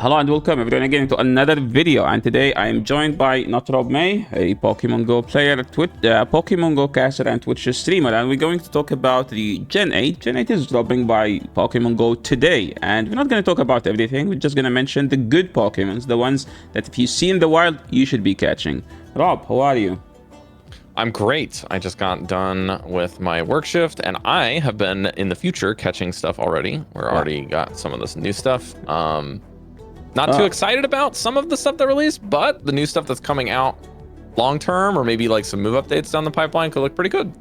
Hello and welcome everyone again to another video, and today I am joined by notRob, a Pokemon Go player, Pokemon Go caster and Twitch streamer, and we're going to talk about the Gen 8. Gen 8 is dropping by Pokemon Go today, and we're not going to talk about everything. We're just going to mention the good Pokemons, the ones that if you see in the wild, you should be catching. Rob, how are you? I'm great. I just got done with my work shift, and I have been in the future catching stuff already. We're already got some of this new stuff. Not too excited about some of the stuff that released, but the new stuff that's coming out long term, or maybe like some move updates down the pipeline, could look pretty good.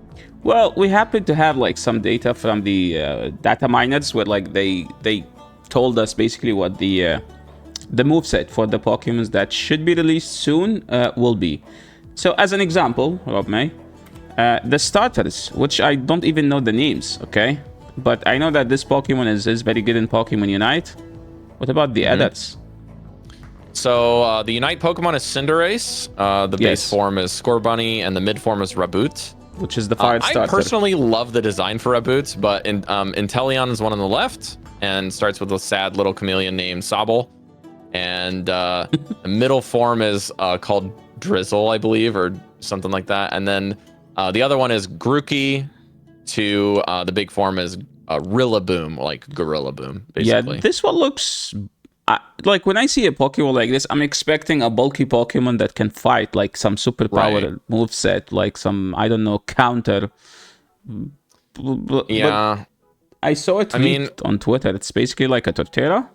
Well, we happen to have like some data from the data miners where like they told us basically what the moveset for the Pokemons that should be released soon will be. So as an example, Rob May, the starters, which I don't even know the names, okay? But I know that this Pokemon is very good in Pokemon Unite. What about the others? So the Unite Pokemon is Cinderace, the base form is Scorbunny, and the mid form is Raboot. Which is the fire starter. I personally love the design for Raboot, but Inteleon is one on the left, and starts with a sad little chameleon named Sobble. And the middle form is called Drizzle, I believe, or something like that. And then the other one is Grookey, to the big form is Rillaboom, like Gorilla Boom, basically. Yeah, this one looks... like when I see a Pokemon like this, I'm expecting a bulky Pokemon that can fight, like some superpower moveset, like some, I don't know, counter. Yeah. But I saw a tweet on Twitter. It's basically like a Torterra.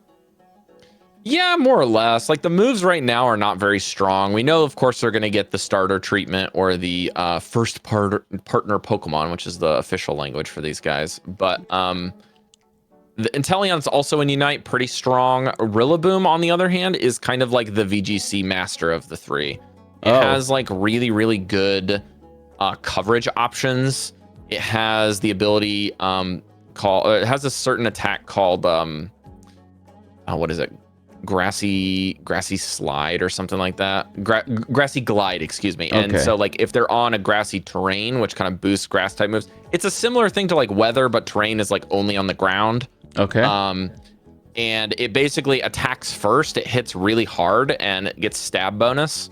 Yeah, more or less. Like the moves right now are not very strong. We know, of course, they're going to get the starter treatment or the first partner Pokemon, which is the official language for these guys. But the Inteleon's also in Unite, pretty strong. Rillaboom, on the other hand, is kind of like the VGC master of the three. It has like really, really good coverage options. It has the ability it has a certain attack called what is it? Grassy slide or something like that. Grassy glide, excuse me. And so like if they're on a grassy terrain, which kind of boosts grass type moves, it's a similar thing to like weather, but terrain is like only on the ground. And it basically attacks first. It hits really hard and it gets stab bonus.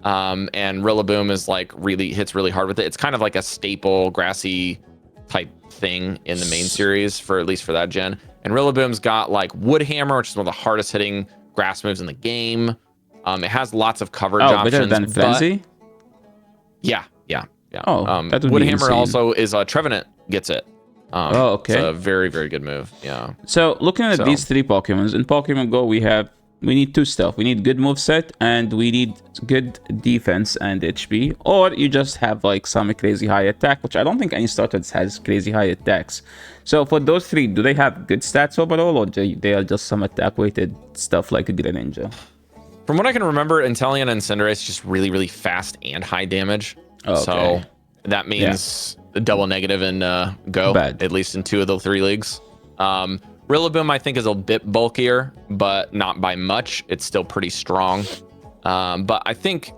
And Rillaboom is like hits really hard with it. It's kind of like a staple grassy type thing in the main series, for at least for that gen. And Rillaboom's got like Wood Hammer, which is one of the hardest hitting grass moves in the game. It has lots of coverage options. Better than Frenzy? Yeah. Oh, that would Wood be Hammer insane. also is Trevenant gets it. Okay. It's a very, very good move. Yeah. So looking at these three Pokemons, in Pokemon Go, we need two stuff. We need good moveset and we need good defense and HP. Or you just have like some crazy high attack, which I don't think any starters has crazy high attacks. So for those three, do they have good stats overall, or they are just some attack weighted stuff like a Greninja? From what I can remember, Inteleon and Cinderace just really, really fast and high damage. So that means double negative in Go, at least in 2 of the 3 leagues. Rillaboom, I think, is a bit bulkier, but not by much. It's still pretty strong. But I think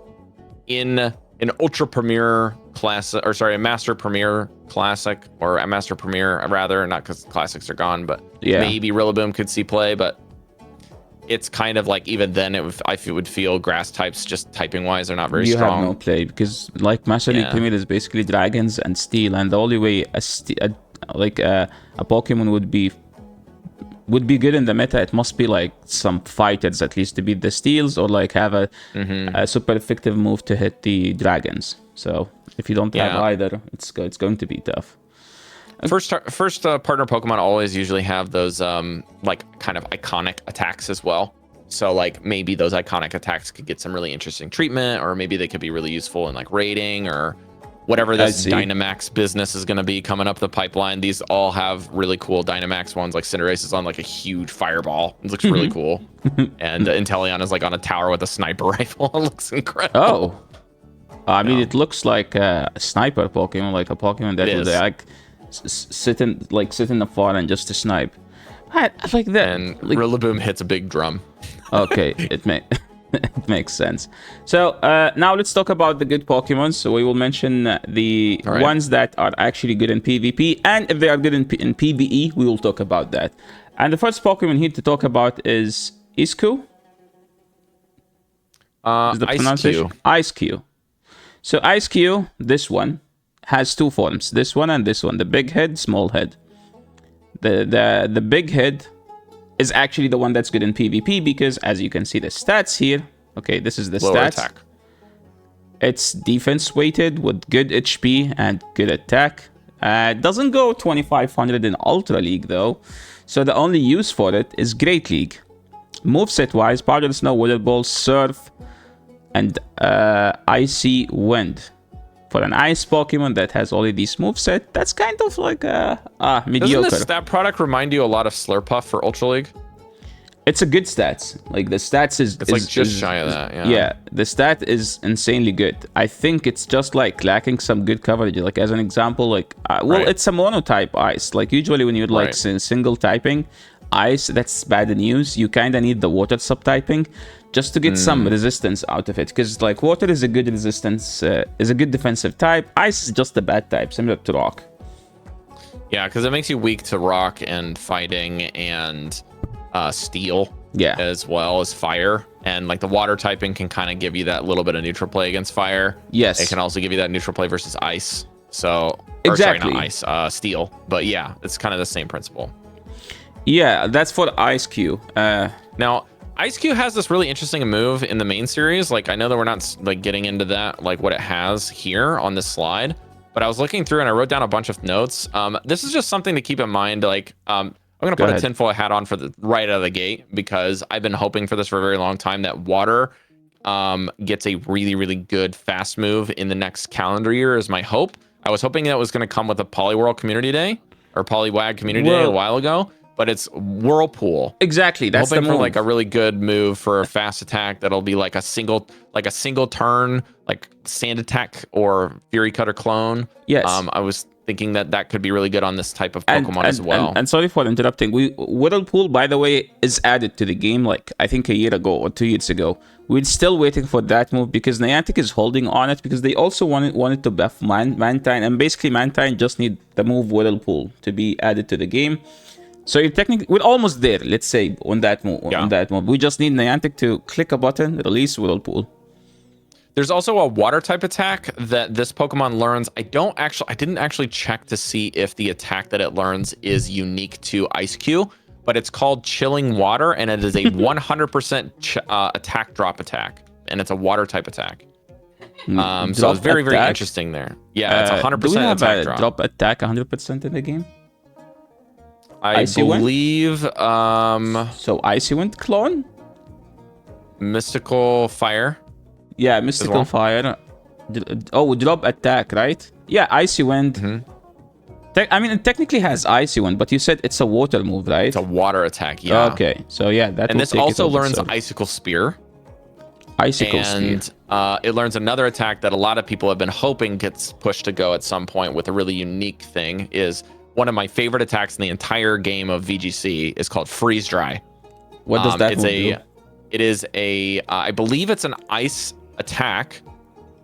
in an Ultra Premier Classic, or sorry, a Master Premier Classic, or a Master Premier, rather, not because Classics are gone, but maybe Rillaboom could see play. But it's kind of like, even then, I would feel grass types, just typing-wise, are not very strong. You have no play, because like Master League Premier is basically Dragons and Steel, and the only way a Pokemon would be good in the meta, it must be like some fighters at least to beat the Steels, or like have a super effective move to hit the Dragons. So if you don't have either, it's going to be tough. First partner Pokemon always usually have those like kind of iconic attacks as well. So like maybe those iconic attacks could get some really interesting treatment, or maybe they could be really useful in like raiding or whatever this Dynamax business is going to be coming up the pipeline. These all have really cool Dynamax ones. Like Cinderace is on like a huge fireball. It looks really cool. And Inteleon is like on a tower with a sniper rifle. It looks incredible. I mean, it looks like a sniper Pokemon, like a Pokemon that would like sit in the far and just to snipe. I like that. And Rillaboom hits a big drum. Okay, it makes sense. So now let's talk about the good Pokemon. So we will mention the ones that are actually good in PvP, and if they are good in PvE, we will talk about that. And the first Pokemon here to talk about is Eiscue. Is the pronunciation? Eiscue. So Eiscue, this one, has two forms. This one and this one. The big head, small head. The big head is actually the one that's good in PvP because, as you can see, the stats here. Okay, this is the stats. Attack. It's defense weighted with good HP and good attack. Doesn't go 2500 in Ultra League though. So the only use for it is Great League. Moveset wise, Powder Snow, Weather Ball, Surf, and Icy Wind. For an ice Pokemon that has only these moveset, that's kind of like mediocre. Doesn't this stat product remind you a lot of Slurpuff for Ultra League? It's a good stats. Like the stats is like just shy of that. Yeah. Yeah, the stat is insanely good. I think it's just like lacking some good coverage. Like as an example, like it's a monotype ice. Like usually when you're like single typing ice, that's bad news. You kind of need the water subtyping just to get some resistance out of it, because like water is a good resistance, is a good defensive type. Ice is just a bad type, similar to rock. Yeah, because it makes you weak to rock and fighting and steel, as well as fire. And like the water typing can kind of give you that little bit of neutral play against fire. Yes, it can also give you that neutral play versus ice. So exactly, sorry, not ice, steel. But yeah, it's kind of the same principle. Yeah, that's for Eiscue. Now, Eiscue has this really interesting move in the main series. Like, I know that we're not like getting into that, like what it has here on this slide, but I was looking through and I wrote down a bunch of notes. This is just something to keep in mind. Like, I'm gonna put a tinfoil hat on for the right out of the gate, because I've been hoping for this for a very long time, that water gets a really, really good fast move in the next calendar year is my hope. I was hoping that was going to come with a Poliwhirl Community Day or Poliwag Community Day a while ago. But it's Whirlpool. Exactly, that's the move. For like a really good move for a fast attack that'll be like a single turn, like Sand Attack or Fury Cutter clone. Yes. I was thinking that could be really good on this type of Pokemon as well. And sorry for interrupting. Whirlpool, by the way, is added to the game like I think a year ago or 2 years ago. We're still waiting for that move because Niantic is holding on it because they also wanted to buff Mantine, and basically Mantine just need the move Whirlpool to be added to the game. So we're almost there, let's say, on that move. We just need Niantic to click a button, release Whirlpool. There's also a water type attack that this Pokemon learns. I didn't actually check to see if the attack that it learns is unique to Eiscue, but it's called Chilling Water, and it is a 100% attack drop attack, and it's a water type attack. So it's very, very interesting there. Yeah, it's 100% do we have attack a drop attack 100% in the game? I believe so Icy Wind clone? Mystical Fire. Yeah, Mystical Fire. Oh, drop attack, right? Yeah, Icy Wind. I mean, it technically has Icy Wind, but you said it's a water move, right? It's a water attack, yeah. Okay, so yeah, that. And this also learns Icicle Spear. Icicle Spear. And it learns another attack that a lot of people have been hoping gets pushed to go at some point with a really unique thing. Is one of my favorite attacks in the entire game of VGC is called Freeze Dry. What does that do? It is I believe it's an ice attack,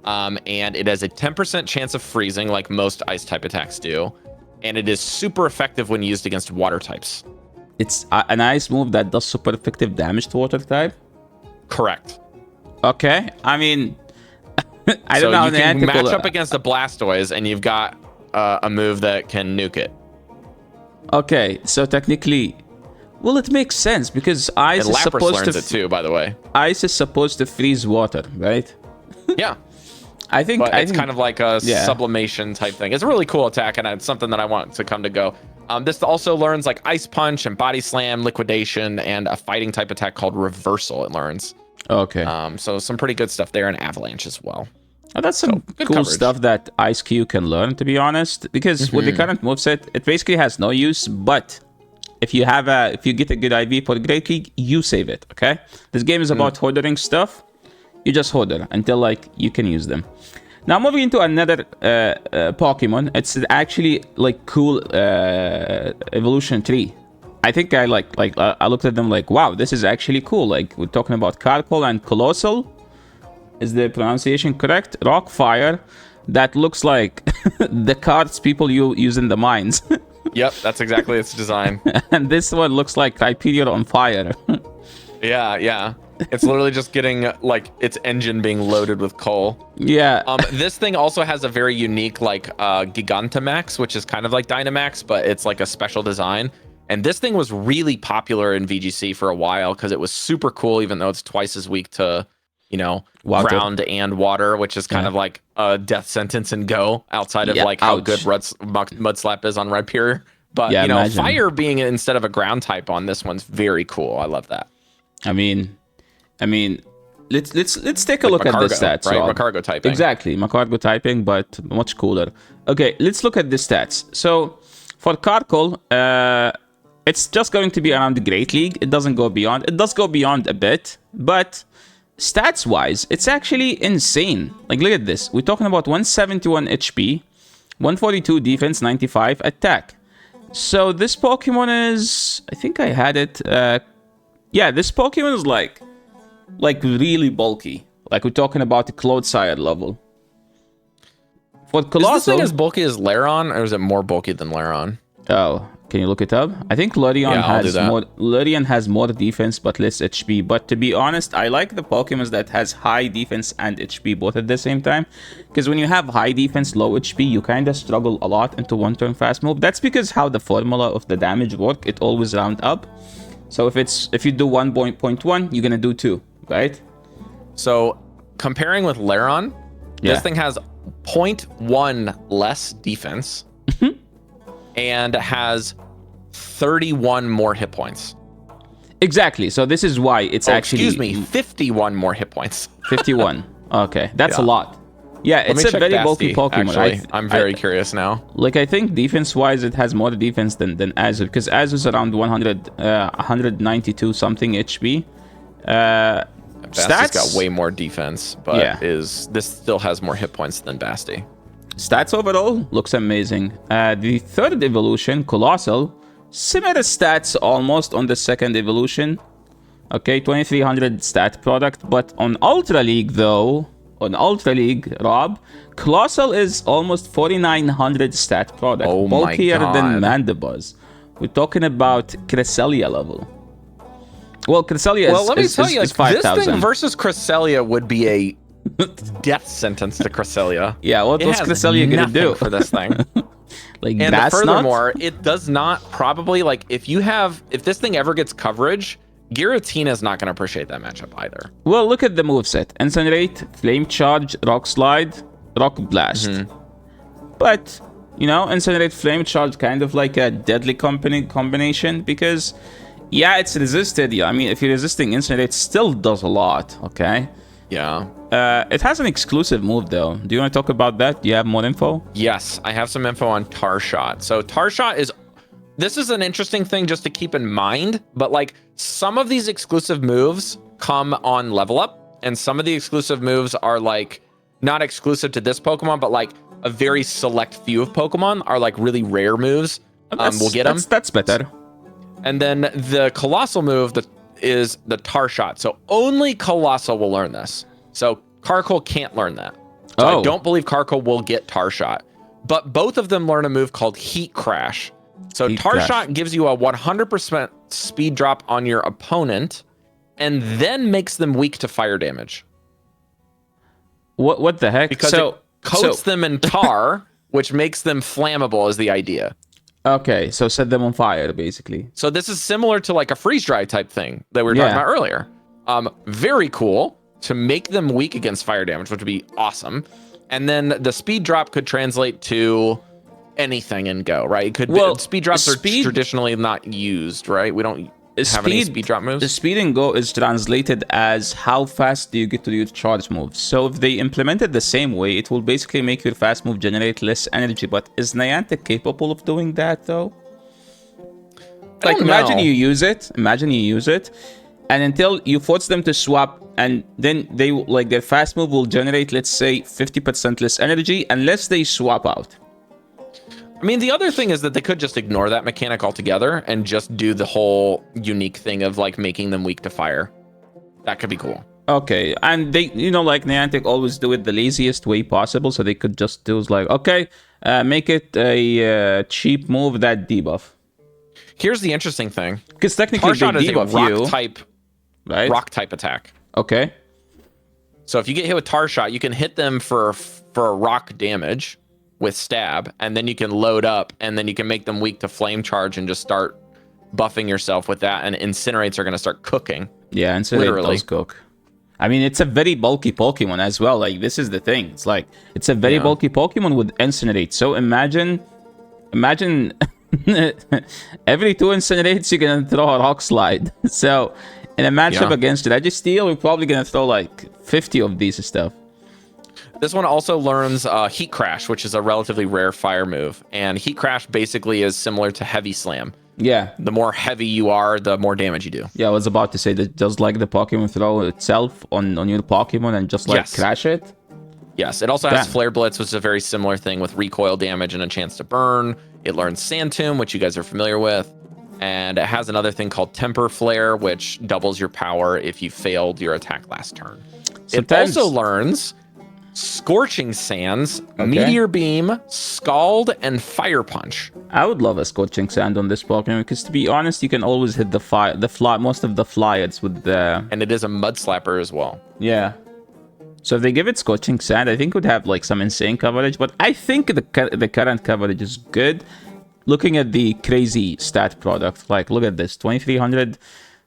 and it has a 10% chance of freezing like most ice type attacks do, and it is super effective when used against water types. It's an ice move that does super effective damage to water type? Correct. Okay, I mean, I don't know. So you can match up against a Blastoise, and you've got a move that can nuke it. Okay, so technically, well, it makes sense because ice is supposed to. Learns it too, by the way. Ice is supposed to freeze water, right? Yeah. I think it's kind of like a sublimation type thing. It's a really cool attack, and it's something that I want to come to go. This also learns like Ice Punch and Body Slam, Liquidation, and a fighting type attack called Reversal. It learns. Okay. So some pretty good stuff there, and Avalanche as well. Oh, that's some cool stuff that Eiscue can learn, to be honest. Because with the current moveset, it basically has no use. But if you get a good IV for Great League, you save it. Okay. This game is about hoarding stuff. You just hoard it until like you can use them. Now moving into another Pokemon, it's actually like cool evolution tree. I think I I looked at them like, wow, this is actually cool. Like we're talking about Carkoal and Coalossal. Is the pronunciation correct? Rock Fire. That looks like the cards people use in the mines. Yep, that's exactly its design. And this one looks like Hyperion on fire. Yeah. It's literally just getting like its engine being loaded with coal. Yeah. This thing also has a very unique like Gigantamax, which is kind of like Dynamax, but it's like a special design. And this thing was really popular in VGC for a while because it was super cool, even though it's twice as weak to, you know, water. ground and water, which is kind of like a death sentence and go outside of like how good Mudslap is on Rhyperior. But, you know, imagine. Fire being instead of a ground type on this one's very cool. I love that. I mean, let's take a look at the stats. Right? Macargo typing. Exactly, Macargo typing, but much cooler. Okay, let's look at the stats. So for Carkoal, it's just going to be around the Great League. It doesn't go beyond. It does go beyond a bit, but stats-wise, it's actually insane. Like, look at this. We're talking about 171 HP, 142 defense, 95 attack. So this Pokemon is... I think I had it... yeah, this Pokemon is like really bulky. Like, we're talking about the Clodsire level. For Coalossal... Is this thing as bulky as Lairon, or is it more bulky than Lairon? Oh, can you look it up? I think Larian has more defense but less HP. But to be honest, I like the Pokemon that has high defense and HP both at the same time. Because when you have high defense, low HP, you kind of struggle a lot into one-turn fast move. That's because how the formula of the damage work, it always round up. So if you do 1.1, you're gonna do 2, right? So comparing with Lairon, this thing has 0.1 less defense and has 31 more hit points. Exactly. So this is why it's actually... Excuse me, 51 more hit points. 51. Okay, that's a lot. Yeah, it's a very bulky Pokemon. Actually, I'm very curious now. Like, I think defense-wise, it has more defense than Azur, because Azur is around 192 something HP. Basty's got way more defense, but this still has more hit points than Basti. Stats overall looks amazing. The third evolution, Coalossal, similar stats almost on the second evolution. Okay, 2300 stat product, but on Ultra League though, Rob, Coalossal is almost 4900 stat product, bulkier than Mandibuzz. We're talking about Cresselia level. Well, Cresselia is 5,000. This thing versus Cresselia would be a death sentence to Cresselia. Yeah, what's Cresselia gonna do for this thing? Like, and furthermore, it does not probably, like, if this thing ever gets coverage, Giratina is not going to appreciate that matchup either. Well, look at the moveset. Incinerate, Flame Charge, Rock Slide, Rock Blast. But, you know, Incinerate, Flame Charge, kind of like a deadly combination, because, yeah, it's resisted. Yeah, I mean, if you're resisting Incinerate, it still does a lot, okay? Yeah. It has an exclusive move, though. Do you want to talk about that? Do you have more info? Yes, I have some info on Tarshot. So Tarshot this is an interesting thing just to keep in mind, but like some of these exclusive moves come on level up, and some of the exclusive moves are like not exclusive to this Pokemon, but like a very select few of Pokemon are like really rare moves. We'll get them. That's better. And then the Coalossal move is the Tarshot. So only Coalossal will learn this. So Carkoal can't learn that. So I don't believe Carkoal will get Tarshot. But both of them learn a move called Heat Crash. So Tarshot gives you a 100% speed drop on your opponent and then makes them weak to fire damage. What the heck? Because it coats them in tar, which makes them flammable is the idea. Okay, so set them on fire, basically. So this is similar to like a freeze dry type thing that we were talking about earlier. Very cool to make them weak against fire damage, which would be awesome. And then the speed drop could translate to anything and go, right? It could speed drops are traditionally not used, right? We don't have any speed drop moves. The speed and go is translated as how fast do you get to your charge moves. So if they implement it the same way, it will basically make your fast move generate less energy. But is Niantic capable of doing that though? Like, imagine you use it, and until you force them to swap, and then they like their fast move will generate, let's say, 50% less energy unless they swap out. I mean, the other thing is that they could just ignore that mechanic altogether and just do the whole unique thing of like making them weak to fire. That could be cool. Okay, and they, you know, like Niantic always do it the laziest way possible, so they could just do like, okay, make it a cheap move that debuff. Here's the interesting thing. Because technically Tarshot they debuff is a rock type Right. Rock type attack. Okay. So if you get hit with Tar Shot, you can hit them for a rock damage with stab, and then you can load up, and then you can make them weak to flame charge and just start buffing yourself with that, and Incinerates are going to start cooking. Yeah, Incinerate does cook. I mean, it's a very bulky Pokemon as well. Like, this is the thing. It's like, it's a very bulky Pokemon with Incinerate. So imagine every 2 Incinerates, you're going to throw a Rock Slide. So in a matchup against Registeel, we're probably going to throw like 50 of these stuff. This one also learns Heat Crash, which is a relatively rare fire move. And Heat Crash basically is similar to Heavy Slam. Yeah. The more heavy you are, the more damage you do. Yeah, I was about to say that just like the Pokemon throw itself on your Pokemon and just like crash it. Yes, it also has Flare Blitz, which is a very similar thing with recoil damage and a chance to burn. It learns Sand Tomb, which you guys are familiar with. And it has another thing called Temper Flare, which doubles your power if you failed your attack last turn. Sometimes... It also learns Scorching Sands, Meteor Beam, Scald, and Fire Punch. I would love a Scorching Sand on this Pokemon because, to be honest, you can always hit most of the Flyets with the... And it is a Mud Slapper as well. Yeah. So if they give it Scorching Sand, I think it would have like some insane coverage. But I think the current coverage is good. Looking at the crazy stat product, like look at this, 2300,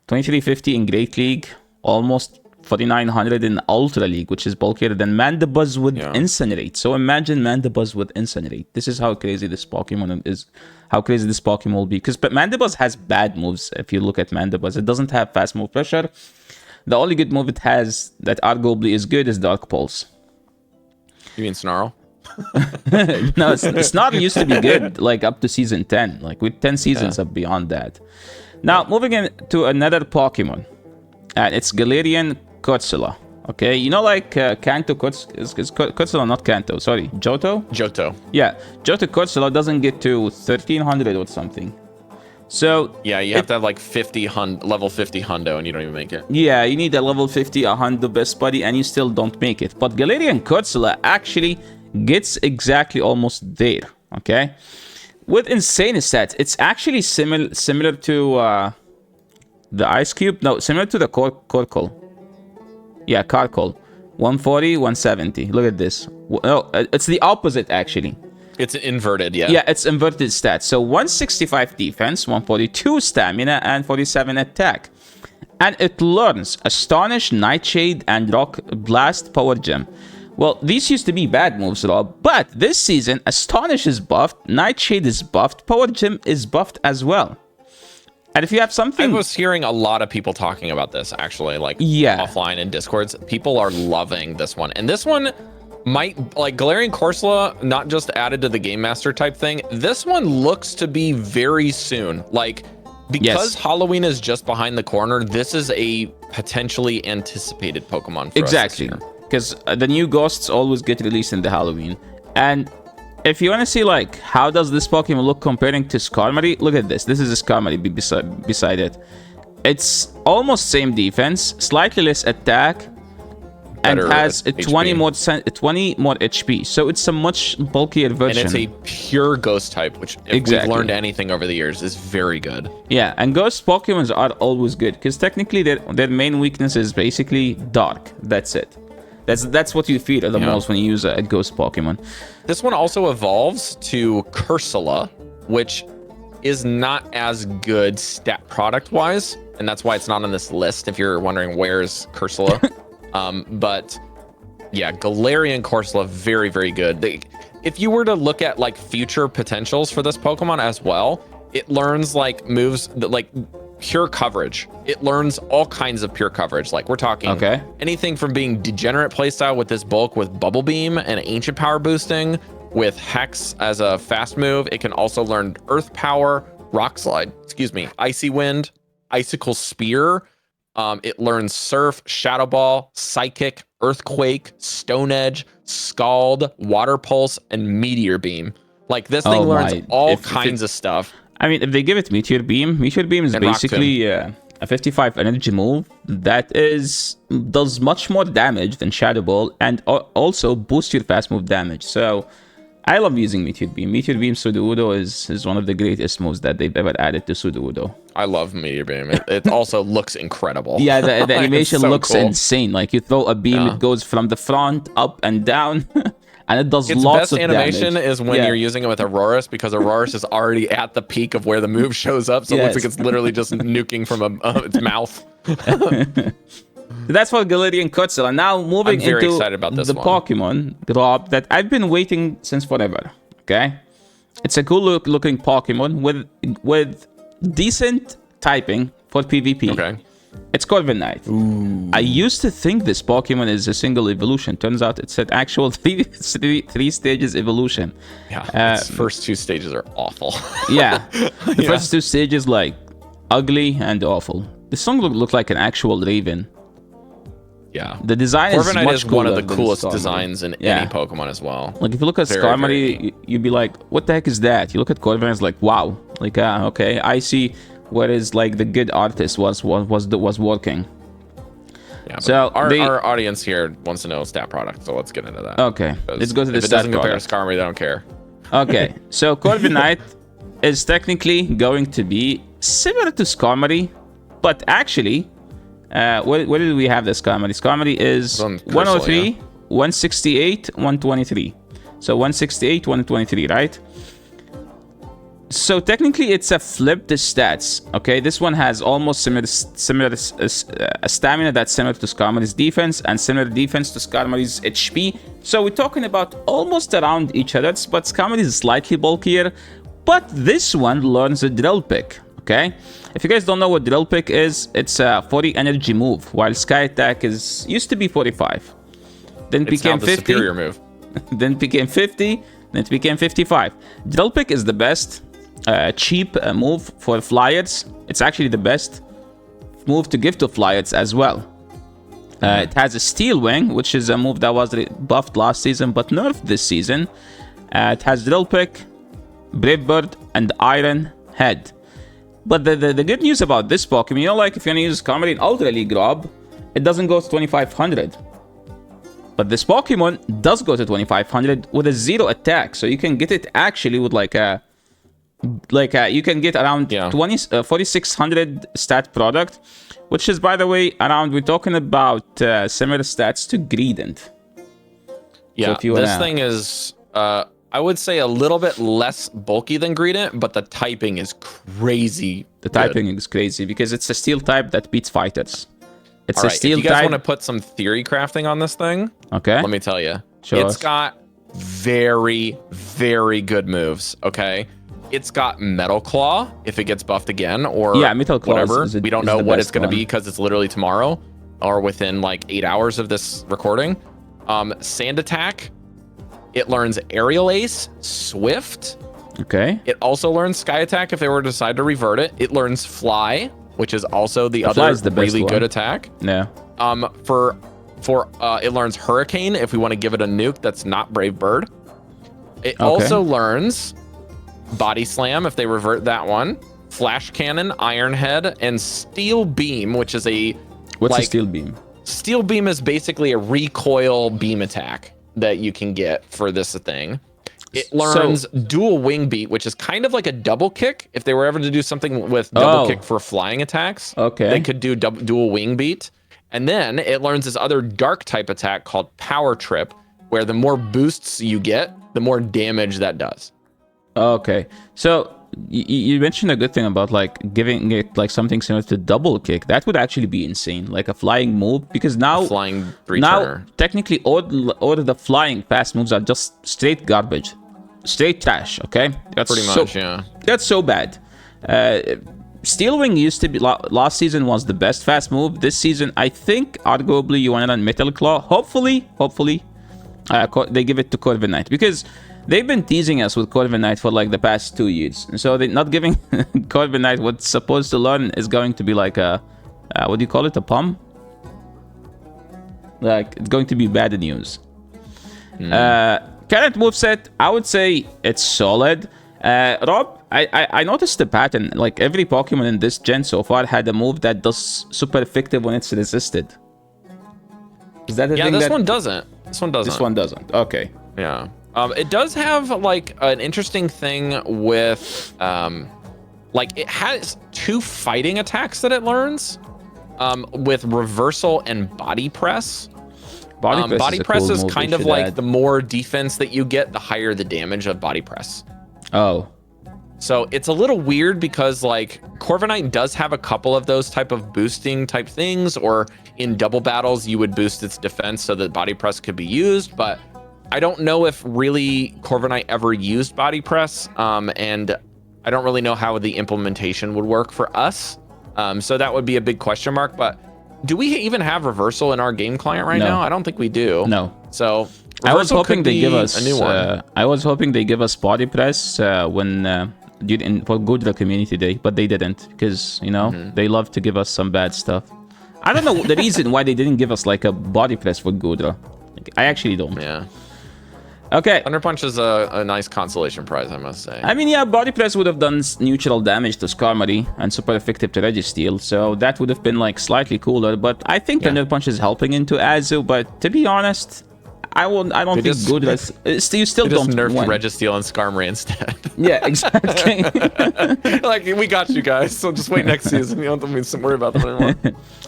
2350 in Great League, almost 4900 in Ultra League, which is bulkier than Mandibuzz with Incinerate. So imagine Mandibuzz with Incinerate. This is how crazy this Pokemon is, how crazy this Pokemon will be. Because Mandibuzz has bad moves. If you look at Mandibuzz, it doesn't have fast move pressure. The only good move it has that arguably is good is Dark Pulse. You mean Snarl? No, Snarl used to be good, like up to season 10. Like with 10 seasons up beyond that. Now, moving into another Pokemon. And it's Galarian Corsola. Okay, you know, like Kanto Corsola, not Kanto, sorry, Johto? Yeah, Johto Corsola doesn't get to 1300 or something. So yeah, you have to have like level 50 hundo and you don't even make it. Yeah, you need a level 50 hundo best buddy and you still don't make it. But Galarian Corsola actually gets exactly almost there, okay? With insane stats, it's actually similar to the Eiscue. No, similar to the Carkoal. Yeah, Carkoal. 140, 170. Look at this. No, it's the opposite actually. It's inverted, yeah. Yeah, it's inverted stats. So 165 defense, 142 stamina, and 47 attack. And it learns Astonish, Nightshade, and Rock Blast Power Gem. Well, these used to be bad moves, Rob, but this season, Astonish is buffed, Nightshade is buffed, Power Gem is buffed as well. And if you have something... I was hearing a lot of people talking about this, actually, like offline in Discords. People are loving this one. And this one might, like Galarian Corsola, not just added to the Game Master type thing. This one looks to be very soon. Like, because Halloween is just behind the corner, this is a potentially anticipated Pokemon for us this year. Because the new ghosts always get released in the Halloween. And if you want to see, like, how does this Pokemon look comparing to Skarmory, look at this. This is a Skarmory beside it. It's almost same defense, slightly less attack, and has a 20 more HP. So it's a much bulkier version. And it's a pure ghost type, which if we've learned anything over the years is very good. Yeah, and ghost Pokemons are always good because technically their main weakness is basically dark. That's it. That's what you fear the most when you use a ghost Pokemon. This one also evolves to Corsola, which is not as good stat product wise, and that's why it's not on this list if you're wondering where's Corsola. But yeah, Galarian Corsola, very, very good. If you were to look at like future potentials for this Pokemon as well, it learns like moves that like pure coverage. It learns all kinds of pure coverage. Like we're talking anything from being degenerate playstyle with this bulk with Bubble Beam and Ancient Power boosting with Hex as a fast move. It can also learn Earth Power, Rock Slide, Icy Wind, Icicle Spear. It learns Surf, Shadow Ball, Psychic, Earthquake, Stone Edge, Scald, Water Pulse, and Meteor Beam. Like this thing learns all kinds of stuff. I mean, if they give it Meteor Beam is basically a 55 energy move that does much more damage than Shadow Ball and also boosts your fast move damage. So I love using Meteor Beam. Meteor Beam Sudowoodo is one of the greatest moves that they've ever added to Sudowoodo. I love Meteor Beam. It also looks incredible. Yeah, the animation so looks cool. insane. Like you throw a beam, it goes from the front up and down, and it does Its lots best of animation damage. is when you're using it with Aurorus, because Aurorus is already at the peak of where the move shows up, so it looks like it's literally just nuking from its mouth. That's for Galarian Corsola. Now moving into the Pokemon drop that I've been waiting since forever. Okay, it's a cool looking Pokemon with decent typing for PvP. Okay. It's Corviknight. I used to think this Pokemon is a single evolution. Turns out it's an actual three stages evolution. Yeah, its first 2 stages are awful. Yeah, the first 2 stages like ugly and awful. The song looked like an actual raven. Yeah, the design is Corviknight much is one of the cooler coolest than Skarmory. designs in any Pokemon as well. Like if you look at Skarmory, you'd be like, "What the heck is that?" You look at Corviknight, it's like, "Wow!" Like, okay, I see where is like the good artist was working. Yeah, so our audience here wants to know stat product, so let's get into that. Okay, let's go to the stat product. If it doesn't compare to Skarmory, they don't care. Okay, so Corviknight is technically going to be similar to Skarmory, but actually, where did we have this Skarmory? Skarmory is 103, 168, 123. So 168, 123, right? So technically, it's a flipped stats. Okay, this one has almost similar stamina that's similar to Skarmory's defense, and similar defense to Skarmory's HP. So we're talking about almost around each other, but Skarmory is slightly bulkier. But this one learns a Drill Pick. Okay, if you guys don't know what Drill Pick is, it's a 40 energy move, while Sky Attack used to be 45. Then it became 50. Superior move. Then it became 50. Then it became 55. Drill Pick is the best cheap move for Flyers. It's actually the best move to give to Flyers as well. It has a Steel Wing, which is a move that was buffed last season but nerfed this season. It has Drill Pick, Brave Bird, and Iron Head. But the good news about this Pokemon, you know, like if you're gonna use Skarmory in Ultra League Rob, it doesn't go to 2500. But this Pokemon does go to 2500 with a 0 attack, so you can get it actually with you can get around 4600 stat product, which is, by the way, we're talking about similar stats to Greedent. Yeah, so this thing is I would say a little bit less bulky than Greedent, but the typing is crazy. The typing is crazy because it's a steel type that beats fighters. It's a steel type. If you guys want to put some theory crafting on this thing, okay, let me tell you. It's got very, very good moves, okay? It's got Metal Claw if it gets buffed again, or Metal Claw whatever. We don't know what it's going to be because it's literally tomorrow or within like 8 hours of this recording. Sand Attack. It learns Aerial Ace, Swift. Okay. It also learns Sky Attack if they were to decide to revert it. It learns Fly, which is also the other really good attack. Yeah. It learns Hurricane if we want to give it a nuke that's not Brave Bird. It also learns Body Slam if they revert that one. Flash Cannon, Iron Head, and Steel Beam, which is What's a Steel Beam? Steel Beam is basically a recoil beam attack that you can get for this thing. It learns Dual Wing Beat, which is kind of like a double kick. If they were ever to do something with double kick for flying attacks, they could do Dual Wing Beat. And then it learns this other dark type attack called Power Trip, where the more boosts you get, the more damage that does. Okay, so you mentioned a good thing about like giving it like something similar to double kick. That would actually be insane, like a flying move, because now technically all the flying fast moves are just straight garbage, straight trash. Okay, that's pretty much that's so bad. Steel Wing used to be last season was the best fast move. This season, I think arguably you want to run Metal Claw. Hopefully, they give it to Corviknight, because they've been teasing us with Corviknight for like the past 2 years. And so they're not giving Corviknight what's supposed to learn is going to be like a, what do you call it? A palm? Like, it's going to be bad news. Current moveset, I would say it's solid. Rob, I noticed the pattern. Like every Pokemon in this gen so far had a move that does super effective when it's resisted. Is that a thing? This one doesn't. This one doesn't. This one doesn't. Okay. Yeah. It does have like an interesting thing with like it has 2 fighting attacks that it learns, with reversal and body press. Body press is kind of like the more defense that you get, the higher the damage of body press. Oh. So it's a little weird because like Corviknight does have a couple of those type of boosting type things, or in double battles you would boost its defense so that body press could be used, but I don't know if really Corviknight ever used body press, and I don't really know how the implementation would work for us. So that would be a big question mark, but do we even have reversal in our game client right now? I don't think we do. No. So I was hoping they give us a new one. I was hoping they give us body press when for Goodra Community Day, but they didn't, because you know they love to give us some bad stuff. I don't know the reason why they didn't give us like a body press for Goodra. Like, I actually don't. Yeah. Okay. Thunder Punch is a nice consolation prize, I must say. I mean, yeah, body press would have done neutral damage to Skarmory and super effective to Registeel, so that would have been like slightly cooler. But I think Thunder Punch is helping into Azu. But to be honest, I don't think Goodra. You still don't nerf win. Registeel and Skarmory instead. Yeah, exactly. Like, we got you guys, so just wait next season. You don't have to worry about that anymore.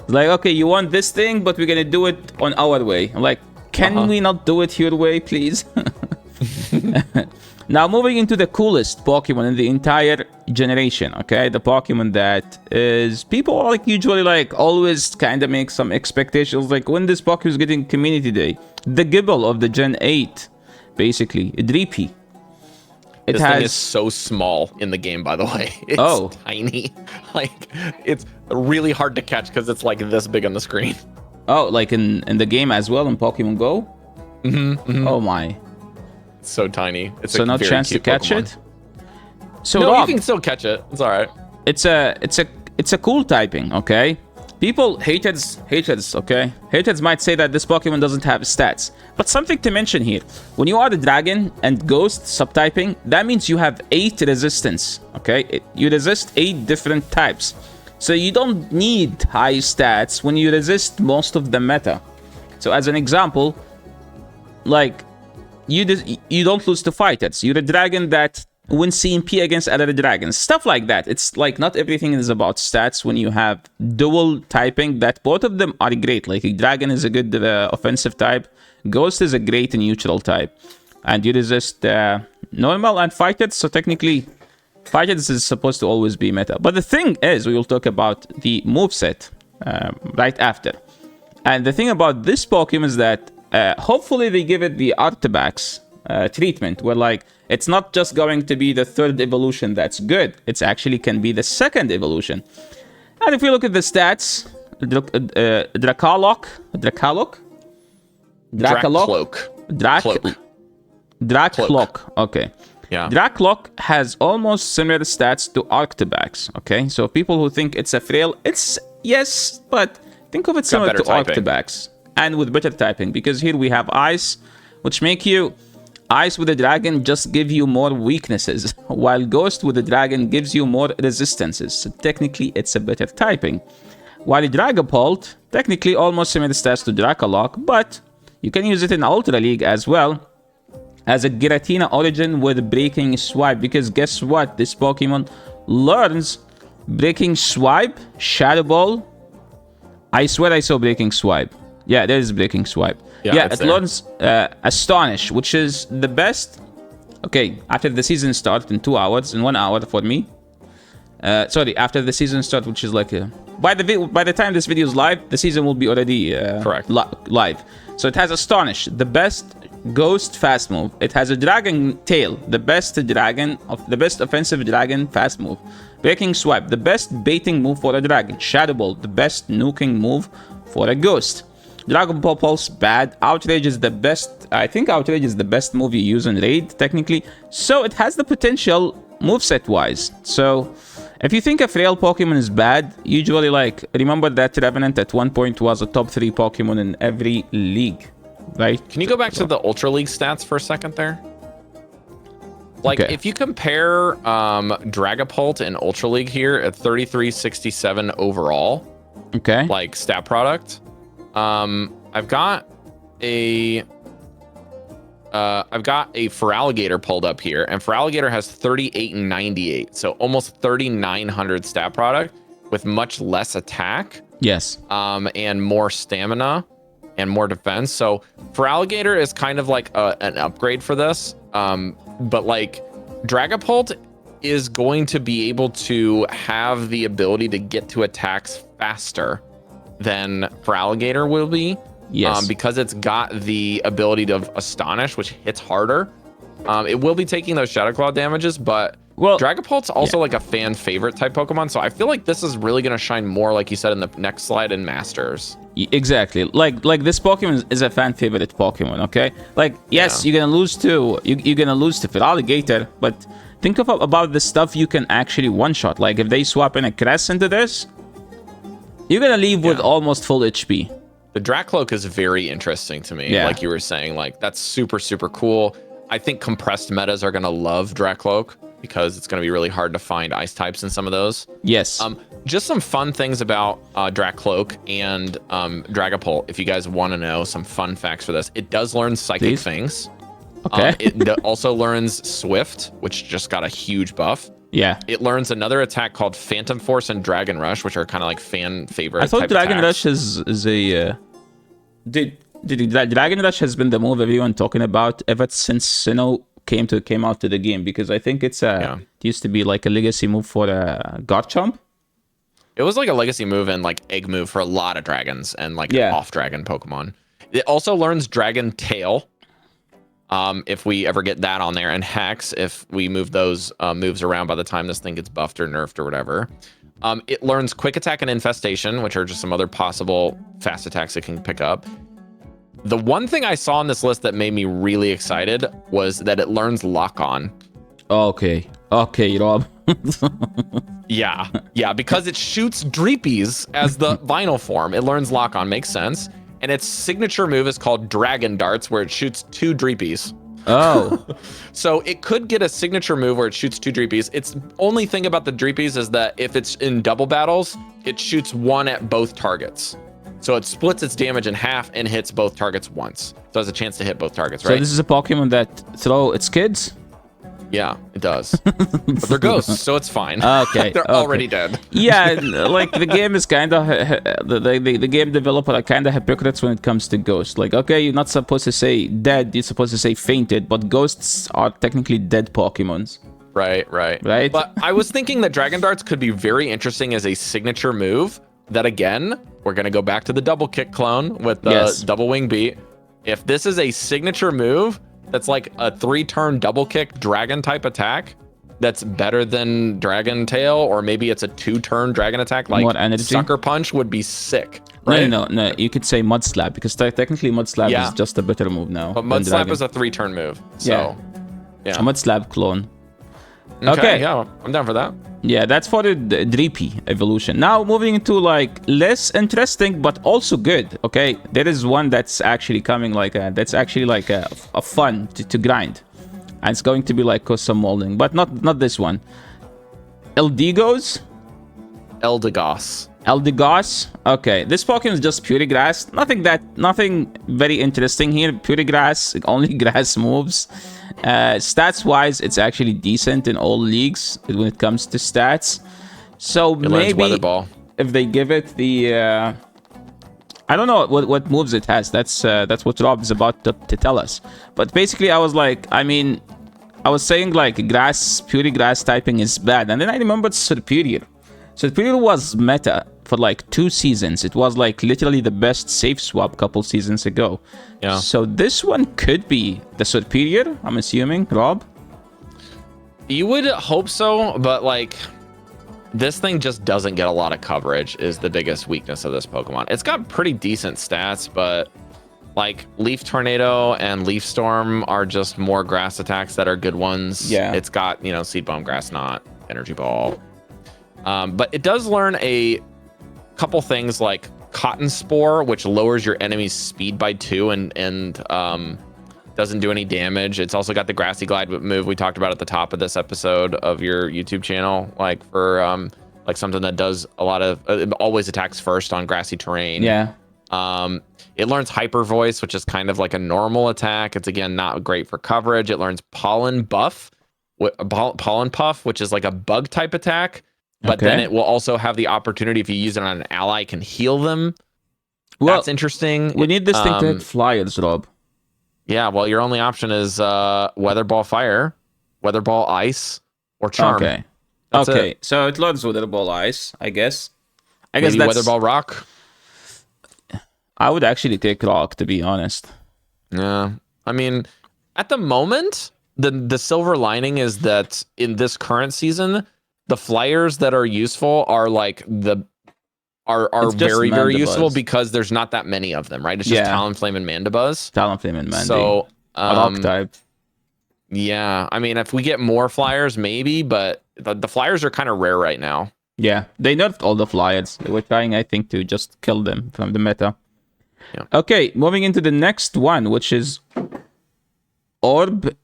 Like, okay, you want this thing, but we're gonna do it on our way. I'm like, can we not do it your way, please? Now, moving into the coolest Pokemon in the entire generation, okay? The Pokemon that is... People are like usually like always kind of make some expectations, like when this Pokemon is getting Community Day. The Gibble of the Gen 8, basically. Dreepy. This thing is so small in the game, by the way. It's tiny. Like, it's really hard to catch because it's like this big on the screen. Oh, like in the game as well, in Pokemon Go? Oh my. It's so tiny. It's so no chance to catch Pokemon. it? So no, Rob, you can still catch it. It's all right. It's a cool typing, okay? People, haters, okay? Haters might say that this Pokemon doesn't have stats. But something to mention here. When you are the Dragon and Ghost subtyping, that means you have 8 resistance, okay? You resist 8 different types. So you don't need high stats when you resist most of the meta. So as an example, like, you don't lose to fighters. You're a dragon that wins CMP against other dragons. Stuff like that. It's like not everything is about stats when you have dual typing, that both of them are great. Like, a dragon is a good offensive type. Ghost is a great neutral type. And you resist normal and fighters, so technically... Fighters is supposed to always be meta. But the thing is, we will talk about the moveset right after. And the thing about this Pokemon is that hopefully they give it the Arctobax treatment, where like it's not just going to be the 3rd evolution that's good. It's actually can be the 2nd evolution. And if we look at the stats, Drakloak. Okay. Yeah. Drakloak has almost similar stats to Arctobax, okay? So people who think it's a frail, it's yes, but think of it similar to Arctobax. And with better typing, because here we have Ice, which make you... Ice with a Dragon just give you more weaknesses, while Ghost with a Dragon gives you more resistances. So technically, it's a better typing. While Dragapult, technically almost similar stats to Drakloak, but you can use it in Ultra League as well, as a Giratina origin with Breaking Swipe, because guess what? This Pokemon learns Breaking Swipe, Shadow Ball. I swear I saw Breaking Swipe. Yeah, there is Breaking Swipe. Yeah, it learns Astonish, which is the best. Okay, after the season starts in 2 hours, in 1 hour for me. Sorry, after the season starts, which is like... by the time this video is live, the season will be already correct live. So it has Astonish, the best Ghost fast move. It has a Dragon Tail, the best offensive Dragon fast move. Breaking Swipe, the best baiting move for a Dragon. Shadow Ball, the best nuking move for a Ghost. Dragon Ball Pulse, bad. Outrage is the best. I think Outrage is the best move you use in Raid, technically. So it has the potential moveset-wise. So if you think a frail Pokemon is bad, usually like, remember that Revenant at one point was a top 3 Pokemon in every league, right? Can you go back to the Ultra League stats for a second there? Like, if you compare Dragapult and Ultra League here at 3367 overall, okay, like stat product, I've got a I've got a Feraligatr pulled up here, and Feraligatr has 38 and 98, so almost 3,900 stat product with much less attack. Yes. And more stamina and more defense. So Feraligatr is kind of like an upgrade for this. But like Dragapult is going to be able to have the ability to get to attacks faster than Feraligatr will be. Yes. Because it's got the ability to Astonish, which hits harder. It will be taking those Shadow Claw damages, but Dragapult's also like a fan favorite type Pokemon. So I feel like this is really going to shine more, like you said, in the next slide in Masters. Exactly. Like this Pokemon is a fan favorite Pokemon, okay? Like, yes, you're going to lose to Feraligatr, but think about the stuff you can actually one-shot. Like, if they swap in a Cress into this, you're going to leave with almost full HP. The Drakloak is very interesting to me. Like you were saying, like that's super, super cool. I think compressed metas are going to love Drakloak because it's going to be really hard to find ice types in some of those. Yes. Just some fun things about Drakloak and Dragapult. If you guys want to know some fun facts for this, it does learn Psychic Things. Okay. It also learns Swift, which just got a huge buff. Yeah. It learns another attack called Phantom Force and Dragon Rush, which are kind of like fan favorite. I thought Dragon Rush is a Dragon Rush has been the move everyone talking about ever since Sinnoh came out to the game, because I think it used to be like a legacy move for Garchomp. It was like a legacy move and like egg move for a lot of dragons and like off dragon Pokemon. It also learns Dragon Tail. If we ever get that on there, and Hex if we move those moves around by the time this thing gets buffed or nerfed or whatever. It learns Quick Attack and Infestation, which are just some other possible fast attacks it can pick up. The one thing I saw on this list that made me really excited was that it learns Lock On. Okay, Rob. Yeah, because it shoots Dreepies as the vinyl form. It learns Lock On, makes sense. And its signature move is called Dragon Darts, where it shoots 2 Dreepies. Oh. So it could get a signature move where it shoots 2 Dreepies. Its only thing about the Dreepies is that if it's in double battles, it shoots 1 at both targets. So it splits its damage in half and hits both targets once. So it has a chance to hit both targets, right? So this is a Pokemon that throw its kids? Yeah, it does. But they're ghosts, so it's fine. Okay. They're already dead. Yeah, like the game is kind of the game developer are kind of hypocrites when it comes to ghosts. Like, okay, you're not supposed to say dead, you're supposed to say fainted, but ghosts are technically dead Pokemons. Right. But I was thinking that Dragon Darts could be very interesting as a signature move. That again, we're gonna go back to the double kick clone with the double wing beat. If this is a signature move that's like a 3-turn double kick dragon type attack that's better than Dragon Tail, or maybe it's a 2-turn dragon attack like Sucker Punch would be sick. Right? No, you could say Mud Slap, because technically Mud Slap is just a better move now. But Mud Slap is a 3-turn move. So a Mud Slap clone. Okay, yeah, I'm down for that. Yeah, that's for the Dreepy evolution. Now moving into like less interesting but also good. Okay, there is one that's actually coming that's actually like a fun to grind, and it's going to be like custom molding, but not this one. Eldegoss. Okay, this Pokemon is just pure grass. Nothing very interesting here. Pure grass, only grass moves. Stats wise, it's actually decent in all leagues when it comes to stats. So maybe if they give it the I don't know what moves it has. That's what Rob is about to tell us. But basically, I was saying like pure grass typing is bad, and then I remembered Superior. Superior was meta for like 2 seasons. It was like literally the best safe swap couple seasons ago. Yeah. So this one could be the Superior, I'm assuming, Rob? You would hope so, but like this thing just doesn't get a lot of coverage is the biggest weakness of this Pokemon. It's got pretty decent stats, but like Leaf Tornado and Leaf Storm are just more grass attacks that are good ones. Yeah. It's got, Seed Bomb, Grass Knot, Energy Ball. But it does learn a couple things like Cotton Spore, which lowers your enemy's speed by 2 and doesn't do any damage. It's also got the Grassy Glide move we talked about at the top of this episode of your YouTube channel, like for like something that does a lot of always attacks first on grassy terrain. Yeah. It learns Hyper Voice, which is kind of like a normal attack. It's again not great for coverage. It learns Pollen Puff, which is like a bug type attack. But then it will also have the opportunity, if you use it on an ally, can heal them. Well, that's interesting. We need this thing to hit flyers, Rob. Yeah, well, your only option is Weather Ball Fire, Weather Ball Ice, or Charm. Okay. Okay, so it learns Weather Ball Ice, I guess. Maybe that's Weather Ball Rock. I would actually take Rock, to be honest. Yeah, I mean, at the moment, the silver lining is that in this current season, the flyers that are useful are like are very, very useful because there's not that many of them, right? It's just Talonflame and Mandibuzz. Talonflame and Mandy. So, Rock type. Yeah, I mean, if we get more flyers, maybe, but the flyers are kind of rare right now. Yeah, they nerfed all the flyers. They were trying, I think, to just kill them from the meta. Yeah. Okay, moving into the next one, which is Orbeetle.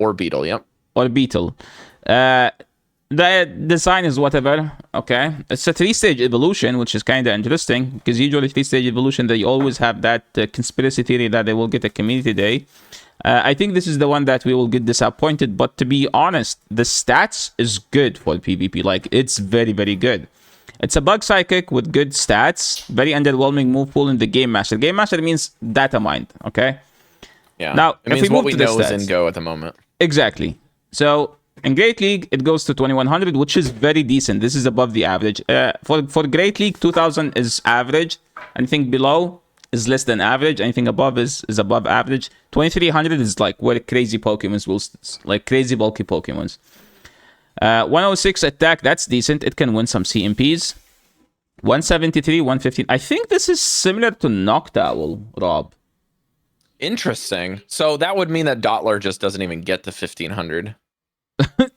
Orbeetle, yep. Orbeetle. The design is whatever, okay? It's a 3-stage evolution, which is kind of interesting, because usually 3-stage evolution, they always have that conspiracy theory that they will get a community day. I think this is the one that we will get disappointed, but to be honest, the stats is good for PvP. Like, it's very, very good. It's a bug psychic with good stats, very underwhelming move pool in the Game Master. Game Master means data mined, okay? Yeah. Now, it means what we know is in Go at the moment. Exactly. So in Great League, it goes to 2100, which is very decent. This is above the average. For Great League, 2000 is average. Anything below is less than average. Anything above is above average. 2300 is like where crazy Pokemons will, like crazy bulky Pokemons. 106 attack, that's decent. It can win some CMPs. 173, 115. I think this is similar to Noctowl, Rob. Interesting. So that would mean that Dottler just doesn't even get to 1500. If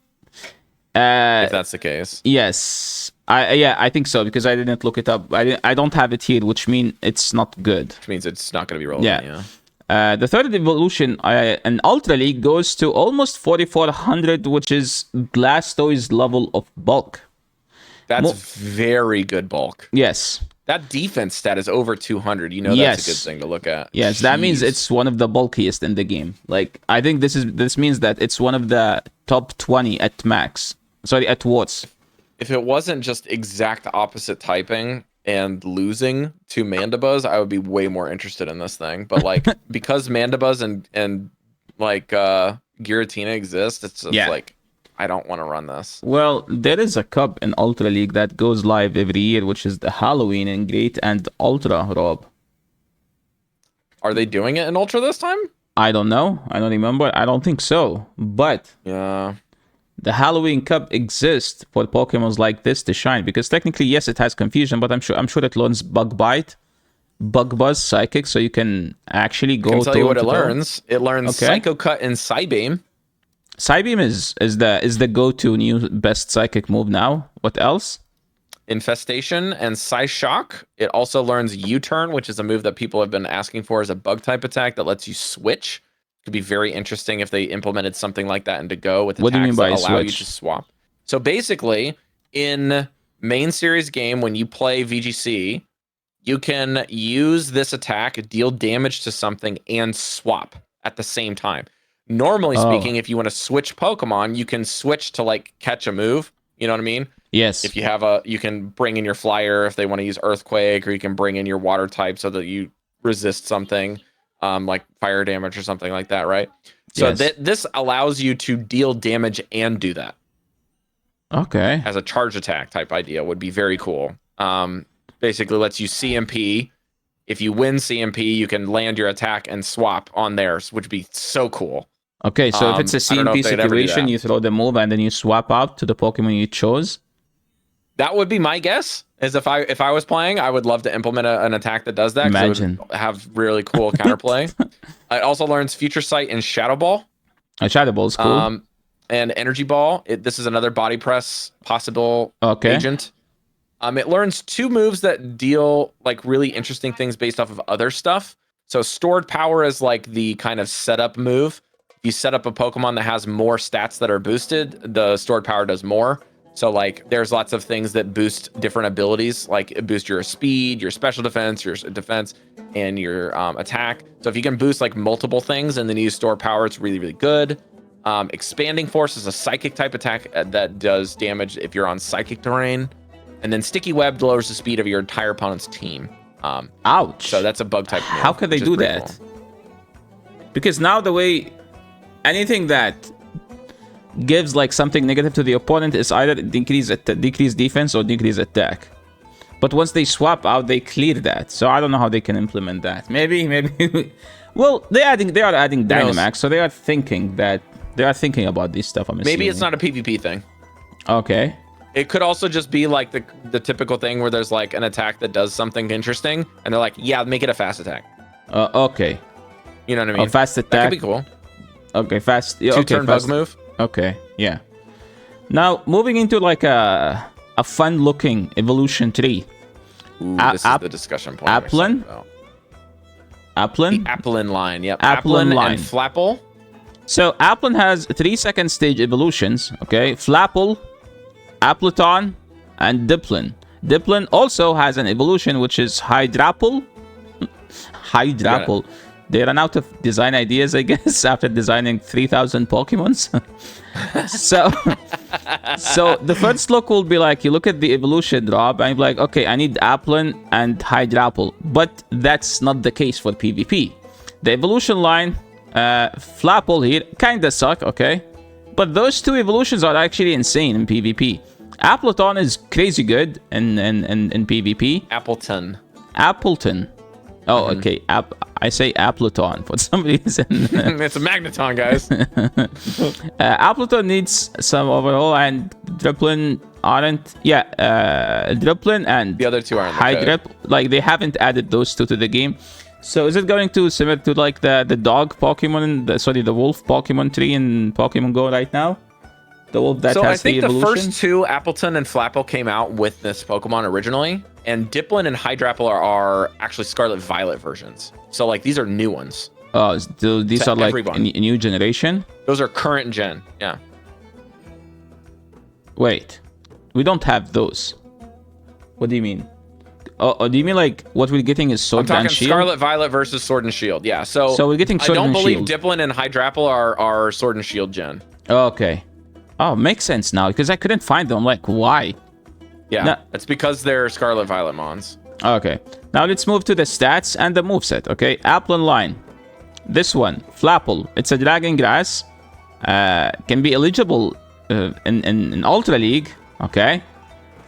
that's the case. Yes. I think so, because I didn't look it up. I don't have it here, which means it's not good. Which means it's not going to be relevant, yeah. The third evolution, an Ultra League, goes to almost 4400, which is Blastoise's level of bulk. That's very good bulk. Yes. That defense stat is over 200. You know that's a good thing to look at. Yes, that means it's one of the bulkiest in the game. Like, I think this means that it's one of the top 20 at max. Sorry, at Warts. If it wasn't just exact opposite typing and losing to Mandibuzz, I would be way more interested in this thing. But like, because Mandibuzz and like Giratina exist, it's just like, I don't want to run this. Well, there is a cup in Ultra League that goes live every year, which is the Halloween in Great and Ultra, Rob. Are they doing it in Ultra this time? I don't know. I don't remember. I don't think so. But yeah, the Halloween Cup exists for Pokemons like this to shine, because technically, yes, it has confusion, but I'm sure it learns Bug Bite, Bug Buzz, Psychic, so you can actually go. I can tell you what it learns. It learns Psycho Cut and Psybeam. Psybeam is the go-to new best Psychic move now. What else? Infestation and Psyshock. It also learns U-Turn, which is a move that people have been asking for as a bug type attack that lets you switch. Could be very interesting if they implemented something like that into Go with attacks that allow you to swap. So basically, in main series game, when you play VGC, you can use this attack, deal damage to something, and swap at the same time. Normally speaking, if you want to switch Pokemon, you can switch to like catch a move. You know what I mean? Yes. If you have you can bring in your flyer if they want to use Earthquake, or you can bring in your water type so that you resist something like fire damage or something like that, right? So this allows you to deal damage and do that. Okay. As a charge attack type idea would be very cool. Basically lets you CMP. If you win CMP, you can land your attack and swap on theirs, which would be so cool. Okay, so if it's a CMP situation, you throw the move and then you swap out to the Pokemon you chose? That would be my guess. Is if I was playing, I would love to implement an attack that does that. Imagine. It would have really cool counterplay. It also learns Future Sight and Shadow Ball. Shadow Ball is cool. And Energy Ball. This is another body press possible agent. It learns two moves that deal like really interesting things based off of other stuff. So Stored Power is like the kind of setup move. You set up a Pokemon that has more stats that are boosted, the Stored Power does more. So like there's lots of things that boost different abilities, like it boosts your speed, your special defense, and your attack. So if you can boost like multiple things and then you store power, it's really, really good. Expanding Force is a psychic type attack that does damage if you're on psychic terrain. And then Sticky Web lowers the speed of your entire opponent's team. Ouch. So that's a bug type move. How could they do that? Cool. Because now the way anything that gives like something negative to the opponent is either decrease defense or decrease attack. But once they swap out, they clear that. So I don't know how they can implement that. Maybe. Well, they are adding Dynamax, so they are thinking about this stuff. I'm assuming. Maybe it's not a PvP thing. Okay. It could also just be like the typical thing where there's like an attack that does something interesting, and they're like, yeah, make it a fast attack. Okay. You know what I mean? A fast attack. That could be cool. Okay, fast. Yeah, Two-turn bug move. Okay, yeah. Now, moving into like a fun-looking evolution tree. Ooh, this is the discussion point. Applin? Applin? The Applin Line, yep. Applin Line. And Flapple. So, Applin has 3 second stage evolutions, okay? Flapple, Appleton, and Diplin. Diplin also has an evolution, which is Hydrapple. Hydrapple. They ran out of design ideas, I guess, after designing 3,000 Pokemons. so the first look will be like, you look at the evolution drop, and you're like, okay, I need Applin and Hydrapple. But that's not the case for PvP. The evolution line, Flapple here, kinda suck, okay? But those 2 evolutions are actually insane in PvP. Appleton is crazy good in PvP. Appleton. Oh, okay. I say Appleton for some reason. It's a Magneton, guys. Appleton needs some overhaul, and Driplin aren't. Yeah, Driplin and the other 2 aren't. Hydrip, like they haven't added those 2 to the game. So is it going to similar to like the dog Pokemon, the wolf Pokemon tree in Pokemon Go right now? The wolf that has the evolution? So I think the first 2, Appleton and Flapple, came out with this Pokemon originally. And Diplin and Hydrapple are actually Scarlet Violet versions. So like these are new ones. Oh, these are like a new generation? Those are current gen, yeah. Wait, we don't have those. What do you mean? Oh, do you mean like what we're getting is Sword and Shield? Scarlet Violet versus Sword and Shield, yeah. So we're getting Sword and Shield. I don't believe Diplin and Hydrapple are Sword and Shield gen. Okay. Oh, makes sense now, because I couldn't find them. Like, why? Yeah, it's because they're Scarlet Violet mons. Okay, now let's move to the stats and the moveset, okay? Applin Line. This one, Flapple. It's a Dragon Grass. Can be eligible in Ultra League, okay?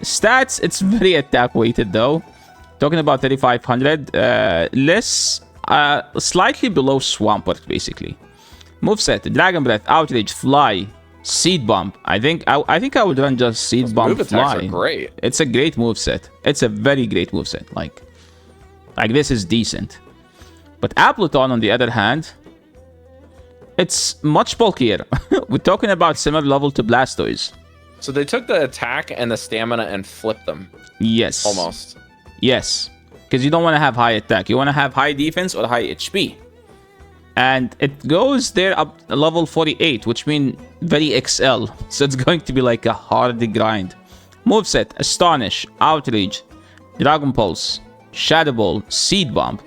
Stats, it's very attack weighted though. Talking about 3,500. Less, slightly below Swampert, basically. Moveset, Dragon Breath, Outrage, Fly, Seed Bomb. I think I would run just Seed Bomb, move Fly. Attacks are great. It's a great moveset. It's a very great moveset. Like this is decent. But Appleton, on the other hand, it's much bulkier. We're talking about similar level to Blastoise. So they took the attack and the stamina and flipped them. Yes. Almost. Yes. Because you don't want to have high attack. You want to have high defense or high HP. And it goes there up level 48, which means very XL. So it's going to be like a hard grind. Moveset, Astonish, Outrage, Dragon Pulse, Shadow Ball, Seed Bomb.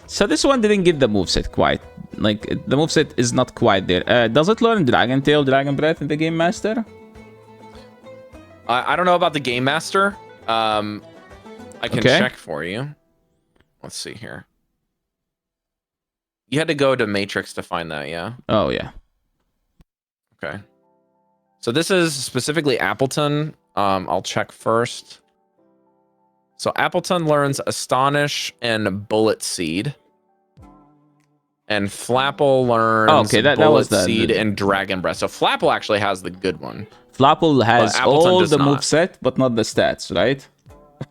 So this one didn't get the moveset quite. Like, the moveset is not quite there. Does it learn Dragon Tail, Dragon Breath in the Game Master? I don't know about the Game Master. I can check for you. Let's see here. You had to go to Matrix to find that, yeah? Oh, yeah. Okay. So this is specifically Appleton. I'll check first. So Appleton learns Astonish and Bullet Seed. And Flapple learns Bullet Seed and Dragon Breath. So Flapple actually has the good one. Flapple has all the moveset, but not the stats, right?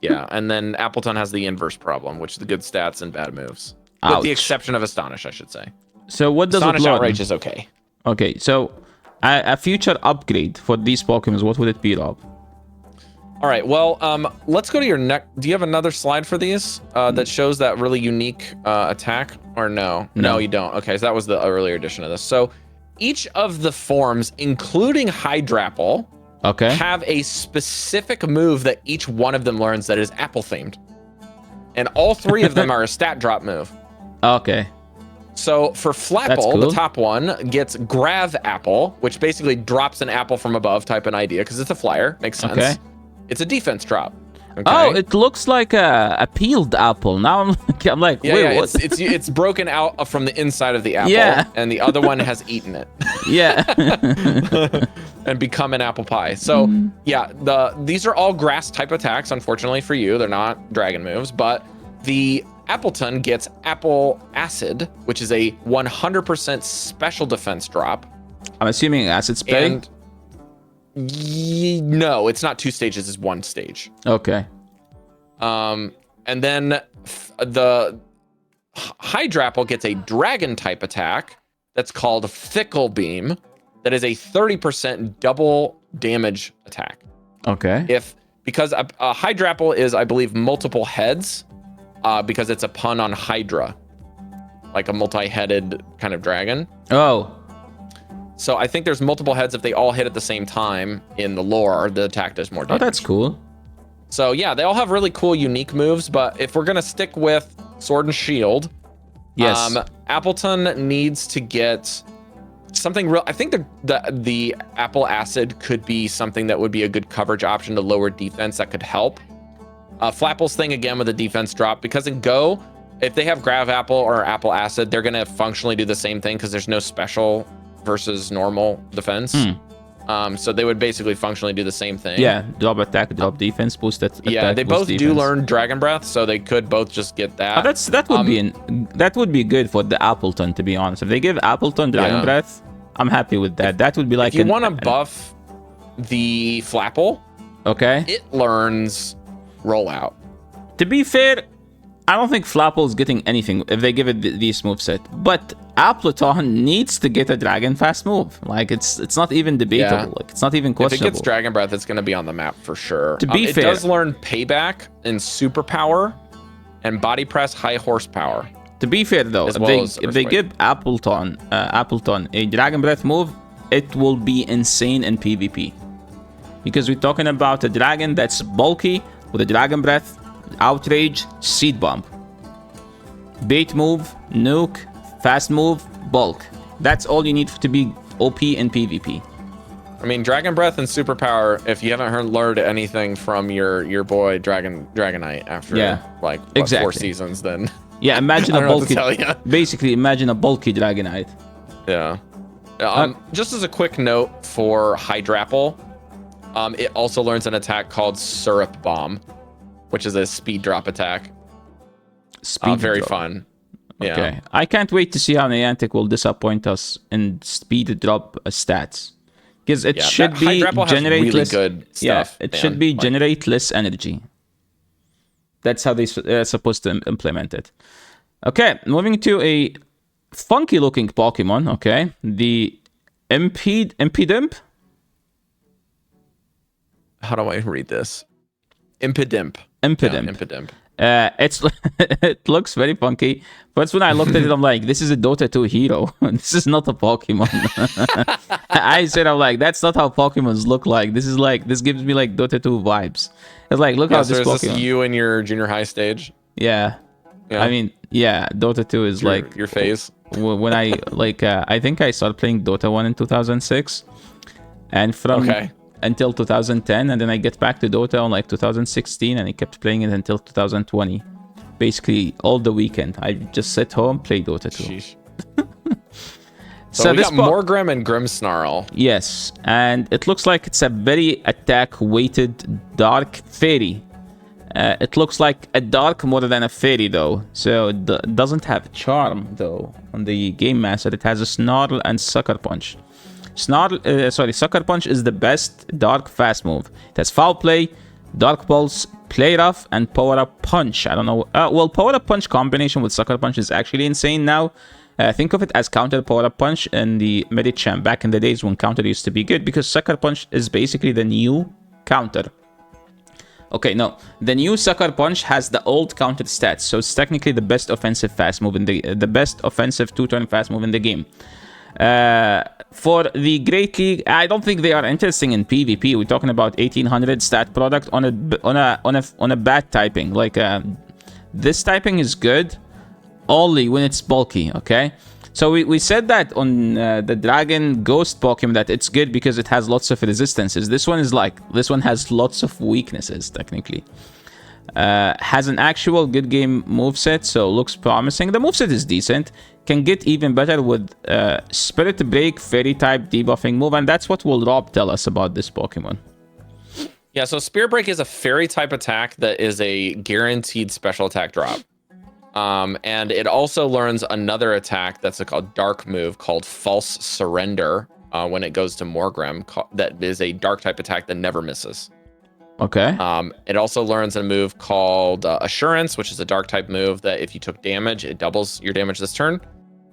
Yeah, and then Appleton has the inverse problem, which is the good stats and bad moves. Ouch. With the exception of Astonish, I should say. So what does Astonish it learn? Outrage is okay. Okay, so a future upgrade for these Pokemon, what would it be, Rob? All right, well, let's go to your neck. Do you have another slide for these that shows that really unique attack? Or no? No, you don't. Okay, so that was the earlier edition of this. So each of the forms, including Hydrapple, Okay. have a specific move that each one of them learns that is apple themed. And all 3 of them are a stat drop move. Okay. So for Flapple, cool. the top one gets Grav Apple, which basically drops an apple from above type an idea because it's a flyer. Makes sense. Okay. It's a defense drop. Okay. Oh, it looks like a peeled apple. Now I'm like, wait, what? It's broken out from the inside of the apple, Yeah. and the other one has eaten it. Yeah. And become an apple pie. So yeah, these are all grass type attacks. Unfortunately for you, they're not dragon moves, but the Appleton gets Apple Acid, which is a 100% special defense drop. I'm assuming acid spray. And no, it's not 2 stages, it's 1 stage. Okay. And then the Hydrapple gets a dragon type attack that's called Fickle Beam. That is a 30% double damage attack. Okay. Because a Hydrapple is, I believe, multiple heads, because it's a pun on Hydra, like a multi-headed kind of dragon. Oh. So I think there's multiple heads. If they all hit at the same time in the lore, the attack does more damage. Oh, that's cool. So yeah, they all have really cool, unique moves. But if we're gonna stick with Sword and Shield, Yes. Appleton needs to get something real. I think the Apple Acid could be something that would be a good coverage option to lower defense that could help. Flapple's thing again with a defense drop, because in Go, if they have Grav Apple or Apple Acid, they're gonna functionally do the same thing because there's no special versus normal defense. So they would basically functionally do the same thing. Yeah, drop attack, drop defense, boost that. Yeah, they both do learn Dragon Breath, so they could both just get that. Oh, that would be good for the Appleton, to be honest. If they give Appleton Dragon Breath, I'm happy with that. That would be like. If you want to buff the Flapple, okay, it learns Rollout. To be fair, I don't think Flapple is getting anything if they give it this moveset. But Appleton needs to get a Dragon Fast move. Like, it's not even debatable. Yeah. Like, it's not even questionable. If it gets Dragon Breath, it's going to be on the map for sure. To be fair, it does learn Payback and Superpower and Body Press High Horsepower. To be fair, though, if they give Appleton a Dragon Breath move, it will be insane in PvP. Because we're talking about a dragon that's bulky with a Dragon Breath, Outrage, Seed Bomb. Bait move, nuke, fast move, bulk. That's all you need to be OP in PvP. I mean, Dragon Breath and Superpower, if you haven't learned anything from your boy Dragonite after like 4 seasons, then yeah, imagine a bulky. Basically, imagine a bulky Dragonite. Yeah. Just as a quick note for Hydrapple, it also learns an attack called Syrup Bomb, which is a speed drop attack. Very fun. Yeah. Okay. I can't wait to see how Niantic will disappoint us in speed drop stats. Because it should be generate really good stuff. Yeah, it should be generate less energy. That's how they're supposed to implement it. Okay, moving to a funky looking Pokemon, okay? The Impidimp? How do I read this? Impidimp. Impidimp. It looks very funky. First, when I looked at it, I'm like, this is a Dota 2 hero. This is not a Pokemon. I'm like, that's not how Pokemons look like. This gives me like Dota 2 vibes. It's like, look how this Pokemon. Is this you in your junior high stage? Yeah. I mean, yeah, Dota 2 is like your phase. When I I think I started playing Dota 1 in 2006, and from until 2010, and then I get back to Dota on like 2016, and I kept playing it until 2020. Basically, all the weekend, I just sit home, play Dota 2. So we got Moregrem and Grimmsnarl. Yes, and it looks like it's a very attack-weighted dark fairy. It looks like a dark more than a fairy, though. So it doesn't have charm, though. On the Game Master, it has a Snarl and Sucker Punch. Sucker Punch is the best dark fast move. It has Foul Play, Dark Pulse, Play Rough, and Power Up Punch. I don't know. Well, Power Up Punch combination with Sucker Punch is actually insane now. Think of it as counter Power Up Punch in the Medicham back in the days when counter used to be good, because Sucker Punch is basically the new counter. Okay, no. The new Sucker Punch has the old counter stats, so it's technically the best offensive fast move in the best offensive 2-turn fast move in the game. For the Great League, I don't think they are interesting in PvP. We're talking about 1800 stat product on a bad typing. Like this typing is good only when it's bulky. Okay, so we said that on the Dragon Ghost Pokemon that it's good because it has lots of resistances. This one has lots of weaknesses technically. Has an actual good game moveset, so looks promising. The moveset is decent. Can get even better with Spirit Break, Fairy type debuffing move, and that's what will Rob tell us about this Pokemon. Yeah, so Spirit Break is a Fairy type attack that is a guaranteed special attack drop. And it also learns another attack that's a dark move called False Surrender when it goes to Moregrem. That is a dark type attack that never misses. Okay. It also learns a move called Assurance, which is a dark type move that if you took damage, it doubles your damage this turn.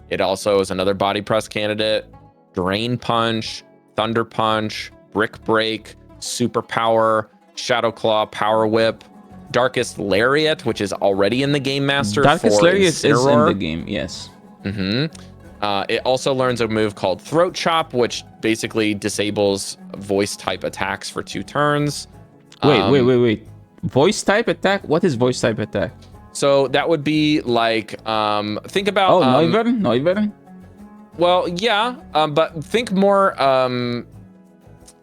It also is another body press candidate. Drain Punch, Thunder Punch, Brick Break, Super Power, Shadow Claw, Power Whip, Darkest Lariat, which is already in the Game Master. Darkest Lariat is in Incineroar. the game, yes. It also learns a move called Throat Chop, which basically disables voice type attacks for 2 turns. Wait. Voice type attack? What is voice type attack? So that would be like, think about... Oh, Noivern? Well, yeah, but think more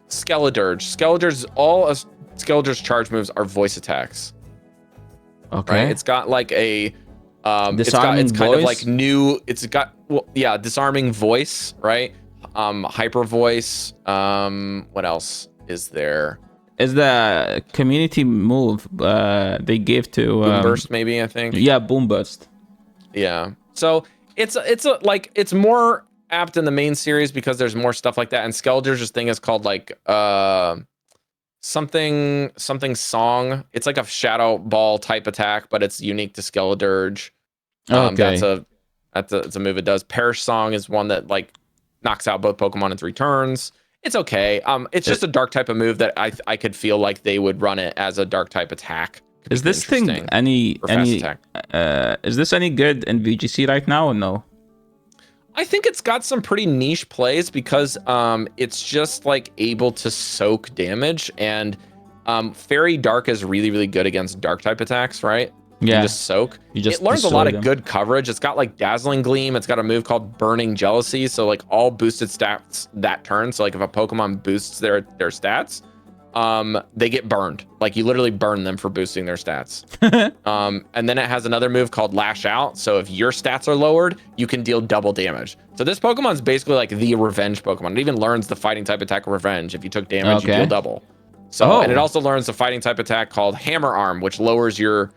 Skeledirge. All of Skeledirge's charge moves are voice attacks. Okay. Right? It's got like a... it's Disarming kind voice? of like new... It's got, well, yeah, Disarming Voice, right? Hyper Voice. What else is there? Is the community move they gave to Boomburst, maybe, I think. Yeah, Boomburst. Yeah. So it's more apt in the main series because there's more stuff like that. And Skeledirge's thing is called like something song. It's like a Shadow Ball type attack, but it's unique to Skeledirge. Okay. That's a move it does. Perish Song is one that like knocks out both Pokemon in 3 turns. It's okay. It's just a dark type of move that I could feel like they would run it as a dark type attack. Is this thing any is this any good in VGC right now or no? I think it's got some pretty niche plays because it's just like able to soak damage, and Fairy Dark is really, really good against dark type attacks, right? Yeah. You just soak. It learns a lot of good coverage. It's got like Dazzling Gleam. It's got a move called Burning Jealousy. So like all boosted stats that turn. So like if a Pokemon boosts their stats, they get burned. Like you literally burn them for boosting their stats. And then it has another move called Lash Out. So if your stats are lowered, you can deal double damage. So this Pokemon's basically like the revenge Pokemon. It even learns the fighting type attack Revenge. If you took damage, you deal double. So and it also learns the fighting type attack called Hammer Arm, which lowers your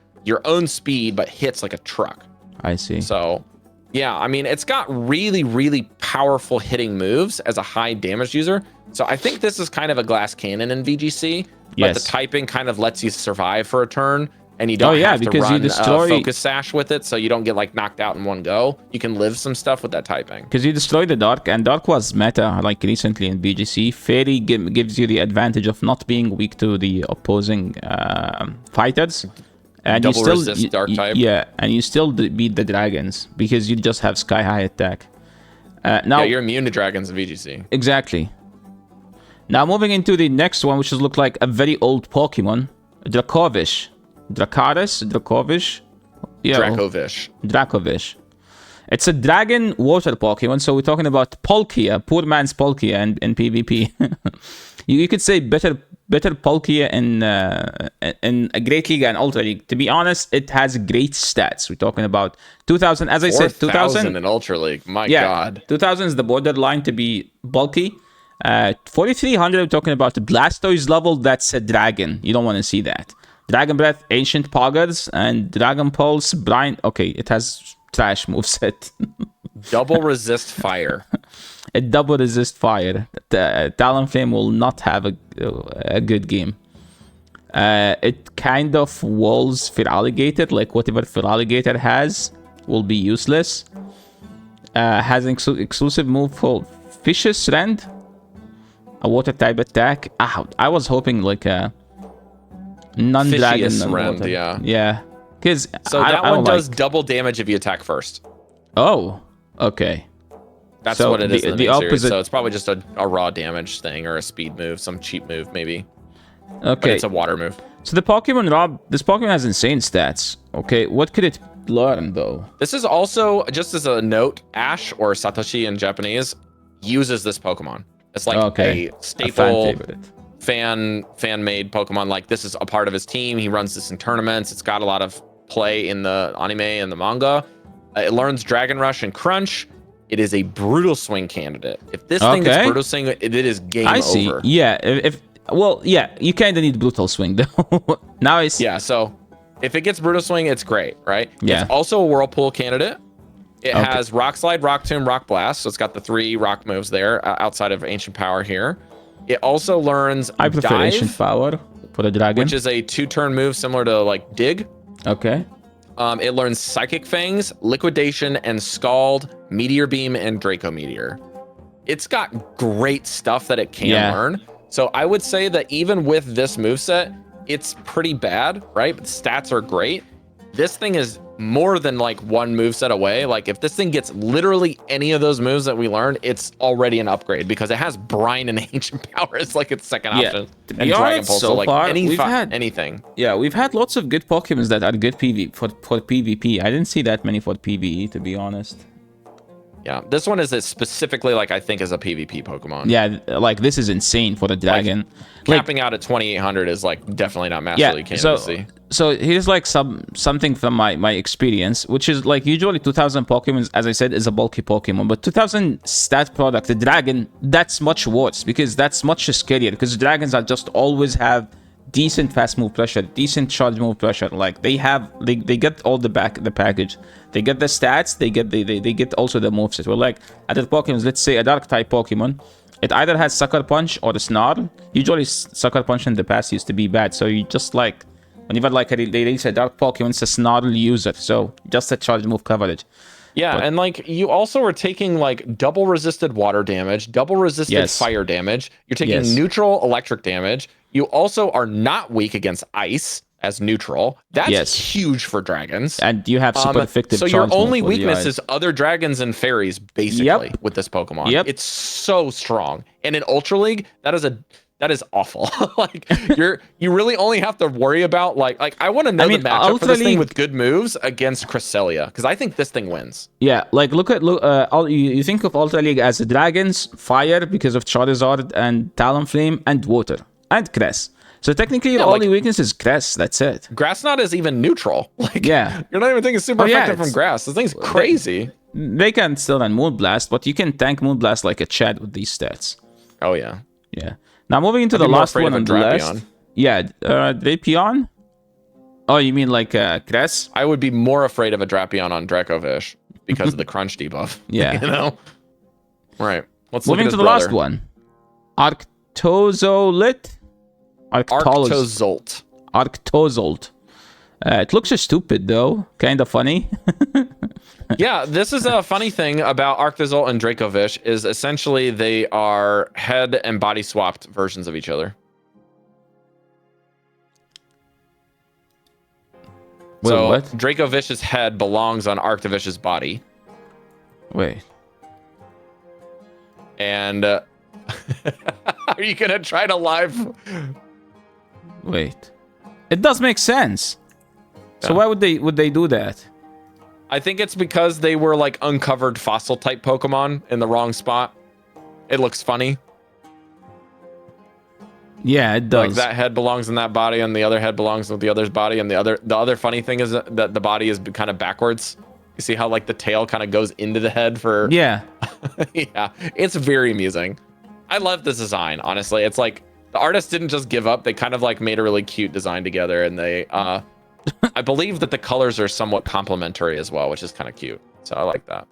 own speed but hits like a truck. I see. So yeah, I mean, it's got really, really powerful hitting moves as a high damage user. So I think this is kind of a glass cannon in VGC, but the typing kind of lets you survive for a turn, and you don't have to run a Focus Sash with it, so you don't get like knocked out in one go. You can live some stuff with that typing. Because you destroy the Dark, and Dark was meta like recently in VGC. Fairy gives you the advantage of not being weak to the opposing fighters. And Double you still resist dark type. Yeah, and you still beat the dragons because you just have sky high attack. Now you're immune to dragons in VGC. Exactly. Now moving into the next one, which looks like a very old Pokemon, Dracovish. Dracovish. Yeah, Dracovish. It's a dragon water Pokemon, so we're talking about Palkia, poor man's Palkia in PvP. you could say better Palkia in a Great League and Ultra League. To be honest, it has great stats. We're talking about 2000, as I said, 2000 in Ultra League. My God. 2000 is the borderline to be bulky. 4300, we're talking about the Blastoise level. That's a dragon. You don't want to see that. Dragon Breath, Ancient Poggers, and Dragon Pulse, Blind. Okay, it has trash moveset. Double resist fire. A double resist fire. Talonflame will not have a good game. It kind of walls Feraligatr, like whatever Feraligatr has will be useless. Has an exclusive move called Vicious Rend, a water type attack. I was hoping like a non-dragon Rend, yeah. Because that one does double damage if you attack first. Oh, okay. That's So what it is in the main series. opposite. So it's probably just a raw damage thing or a speed move, some cheap move maybe. Okay. But it's a water move. So the Pokemon, Rob, this Pokemon has insane stats. Okay, what could it learn though? This is also, just as a note, Ash, or Satoshi in Japanese, uses this Pokemon. It's like a staple fan-made Pokemon. Like, this is a part of his team. He runs this in tournaments. It's got a lot of play in the anime and the manga. It learns Dragon Rush and Crunch. It is a Brutal Swing candidate. If this thing gets Brutal Swing, it is game over. I see. Yeah, well, yeah, you kind of need Brutal Swing though. Now it's so if it gets Brutal Swing, it's great, right? Yeah. It's also a Whirlpool candidate. It has Rock Slide, Rock Tomb, Rock Blast, so it's got the 3 rock moves there outside of Ancient Power here. It also learns I prefer Dive, Ancient Power for the dragon, which is a 2-turn move similar to like Dig. Okay. It learns Psychic Fangs, Liquidation, and Scald, Meteor Beam, and Draco Meteor. It's got great stuff that it can learn. So I would say that even with this moveset, it's pretty bad, right? But the stats are great. This thing is more than like one moveset away. Like, if this thing gets literally any of those moves that we learned, it's already an upgrade because it has Brine and Ancient Power. It's like its second option. And Dragon Pulse, so like far, anything. Yeah, we've had lots of good Pokemons that are good for PvP. I didn't see that many for PvE, to be honest. Yeah, this one is specifically like, I think, is a PvP Pokemon. Yeah, like this is insane for the dragon. Like, capping out at 2800 is like definitely not Master League candidacy. So here's like something from my experience, which is like usually 2000 Pokemon, as I said, is a bulky Pokemon, but 2000 stat product, the dragon, that's much worse because that's much scarier because dragons are just always have decent fast move pressure, decent charge move pressure. Like they get all the package. They get the stats, they get also the moveset. Well, like other Pokemon, let's say a dark type Pokemon, it either has Sucker Punch or the Snarl. Usually Sucker Punch in the past used to be bad, so you just like whenever like they release a dark Pokemon, it's a Snarl user, so just a charge move coverage. Yeah, and like you also are taking like double resisted water damage, double resisted fire damage. You're taking neutral electric damage. You also are not weak against ice as neutral. That's huge for dragons. And you have super effective. So your only weakness is other dragons and fairies, basically, with this Pokemon. It's so strong. And in Ultra League, that is awful. Like you really only have to worry about like I want to know the matchup for this thing with good moves against Cresselia, because I think this thing wins. Yeah, like look you think of Ultra League as dragons, fire because of Charizard and Talonflame, and water and Cress. So technically your only weakness is Cress, that's it. Grass Knot is even neutral. Like you're not even thinking super effective from Grass. This thing's crazy. They can still run Moonblast, but you can tank Moonblast like a Chad with these stats. Oh yeah. Yeah. Now moving into the last one on the list. Yeah, Drapion? Oh, you mean like Cress? I would be more afraid of a Drapion on Dracovish because of the crunch debuff. Yeah. You know? Right. Let's moving to the last one. Arctozolt? Arctozolt. Arctozolt. It looks stupid though. Kind of funny. Yeah, this is a funny thing about Arctozolt and Dracovish is essentially they are head and body swapped versions of each other. Wait, so what? Dracovish's head belongs on Arctovish's body. Wait. And are you gonna try to live? Wait. It does make sense. So why would they do that? I think it's because they were like uncovered fossil type Pokemon in the wrong spot. It looks funny. Yeah, it does. Like that head belongs in that body and the other head belongs with the other's body, and the other funny thing is that the body is kind of backwards. You see how like the tail kind of goes into the head for Yeah. Yeah, it's very amusing. I love this design, honestly. It's like the artist didn't just give up. They kind of like made a really cute design together, and they I believe that the colors are somewhat complementary as well, which is kind of cute. So I like that.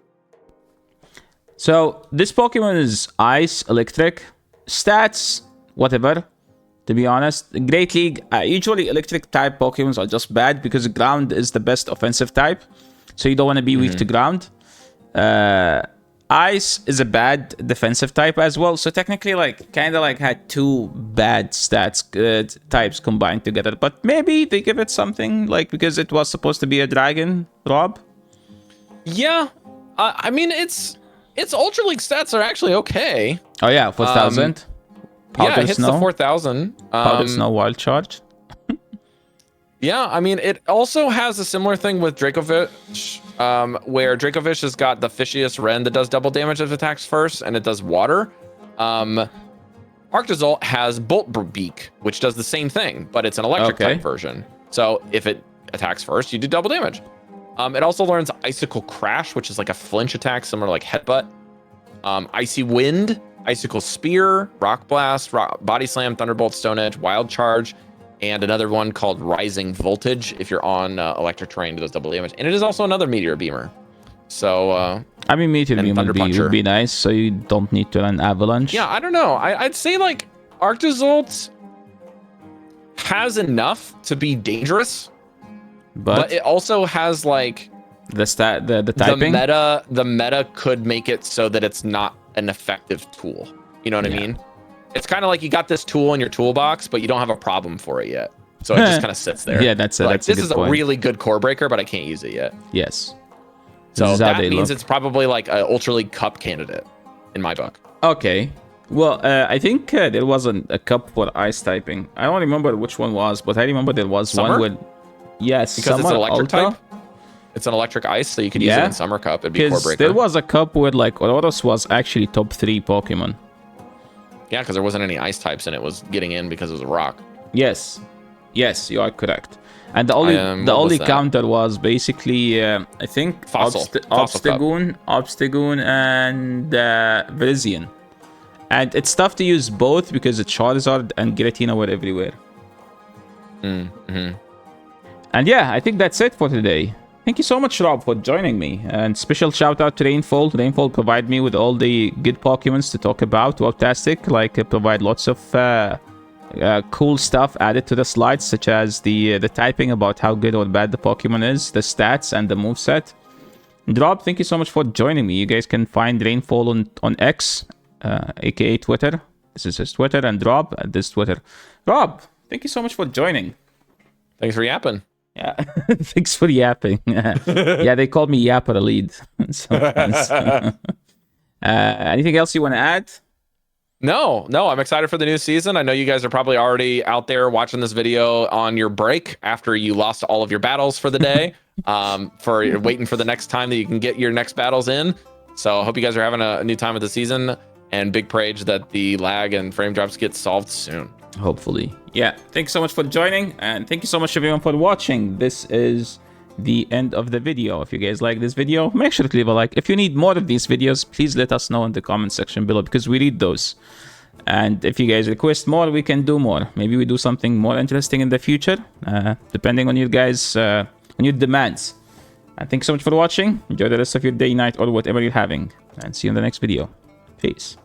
So this Pokemon is Ice, Electric, stats, whatever. To be honest, Great League, usually Electric type Pokemons are just bad because Ground is the best offensive type. So you don't want to be weak to Ground. Ice is a bad defensive type as well. So technically, like, kind of like had two bad stats types combined together. But maybe they give it something, like, because it was supposed to be a dragon, Rob? Yeah. I mean, it's its Ultra League stats are actually okay. Oh yeah, 4,000. Yeah, it hits the 4,000. Powder Snow Wild Charge. Yeah, I mean, it also has a similar thing with Dracovish, where Dracovish has got the fishiest Wren that does double damage if it attacks first, and it does water. Arctozolt has Bolt Beak, which does the same thing, but it's an electric type version. So if it attacks first, you do double damage. It also learns Icicle Crash, which is like a flinch attack, similar to like Headbutt. Icy Wind, Icicle Spear, Rock Blast, Body Slam, Thunderbolt, Stone Edge, Wild Charge, and another one called Rising Voltage if you're on electric terrain, it does double damage. And it is also another Meteor Beamer. So, I mean, Meteor Beamer would be nice, so you don't need to run Avalanche. Yeah, I don't know. I'd say, like, Arctozolt has enough to be dangerous, but it also has, like... the typing? The meta could make it so that it's not an effective tool. You know what I mean? It's kind of like you got this tool in your toolbox, but you don't have a problem for it yet. So it just kind of sits there. Yeah, that's a this is a really good core breaker, but I can't use it yet. Yes. So that means it's probably like an Ultra League Cup candidate in my book. Okay. Well, I think there wasn't a cup for ice typing. I don't remember which one was, but I remember there was one with... Yes, because it's an electric type. It's an electric ice, so you could use it in Summer Cup. It'd be core breaker. There was a cup where like Auroros was actually top 3 Pokemon. Yeah, because there wasn't any ice types and it was getting in because it was a rock. Yes, you are correct. And the only counter was basically I think Obstagoon, and Virizion. And it's tough to use both because the Charizard and Giratina were everywhere. And yeah, I think that's it for today. Thank you so much, Rob, for joining me. And special shout out to Rainfall. Rainfall provide me with all the good Pokemons to talk about. Fantastic. Like, provide lots of cool stuff added to the slides, such as the typing about how good or bad the Pokemon is, the stats, and the moveset. And Rob, thank you so much for joining me. You guys can find Rainfall on X, aka Twitter. This is his Twitter, and Rob at this Twitter. Rob, thank you so much for joining. Thanks for yapping. Yeah, thanks for yapping. Yeah, they called me Yapper Lead. Anything else you want to add? No, I'm excited for the new season. I know you guys are probably already out there watching this video on your break after you lost all of your battles for the day, for waiting for the next time that you can get your next battles in. So I hope you guys are having a new time of the season, and big prage that the lag and frame drops get solved soon. Hopefully. Yeah, thanks so much for joining, and thank you so much everyone for watching. This is the end of the video. If you guys like this video, make sure to leave a like. If you need more of these videos, please let us know in the comment section below, because we read those. And if you guys request more, we can do more. Maybe we do something more interesting in the future, depending on you guys, on your demands. And thanks so much for watching. Enjoy the rest of your day, night, or whatever you're having, and see you in the next video. Peace.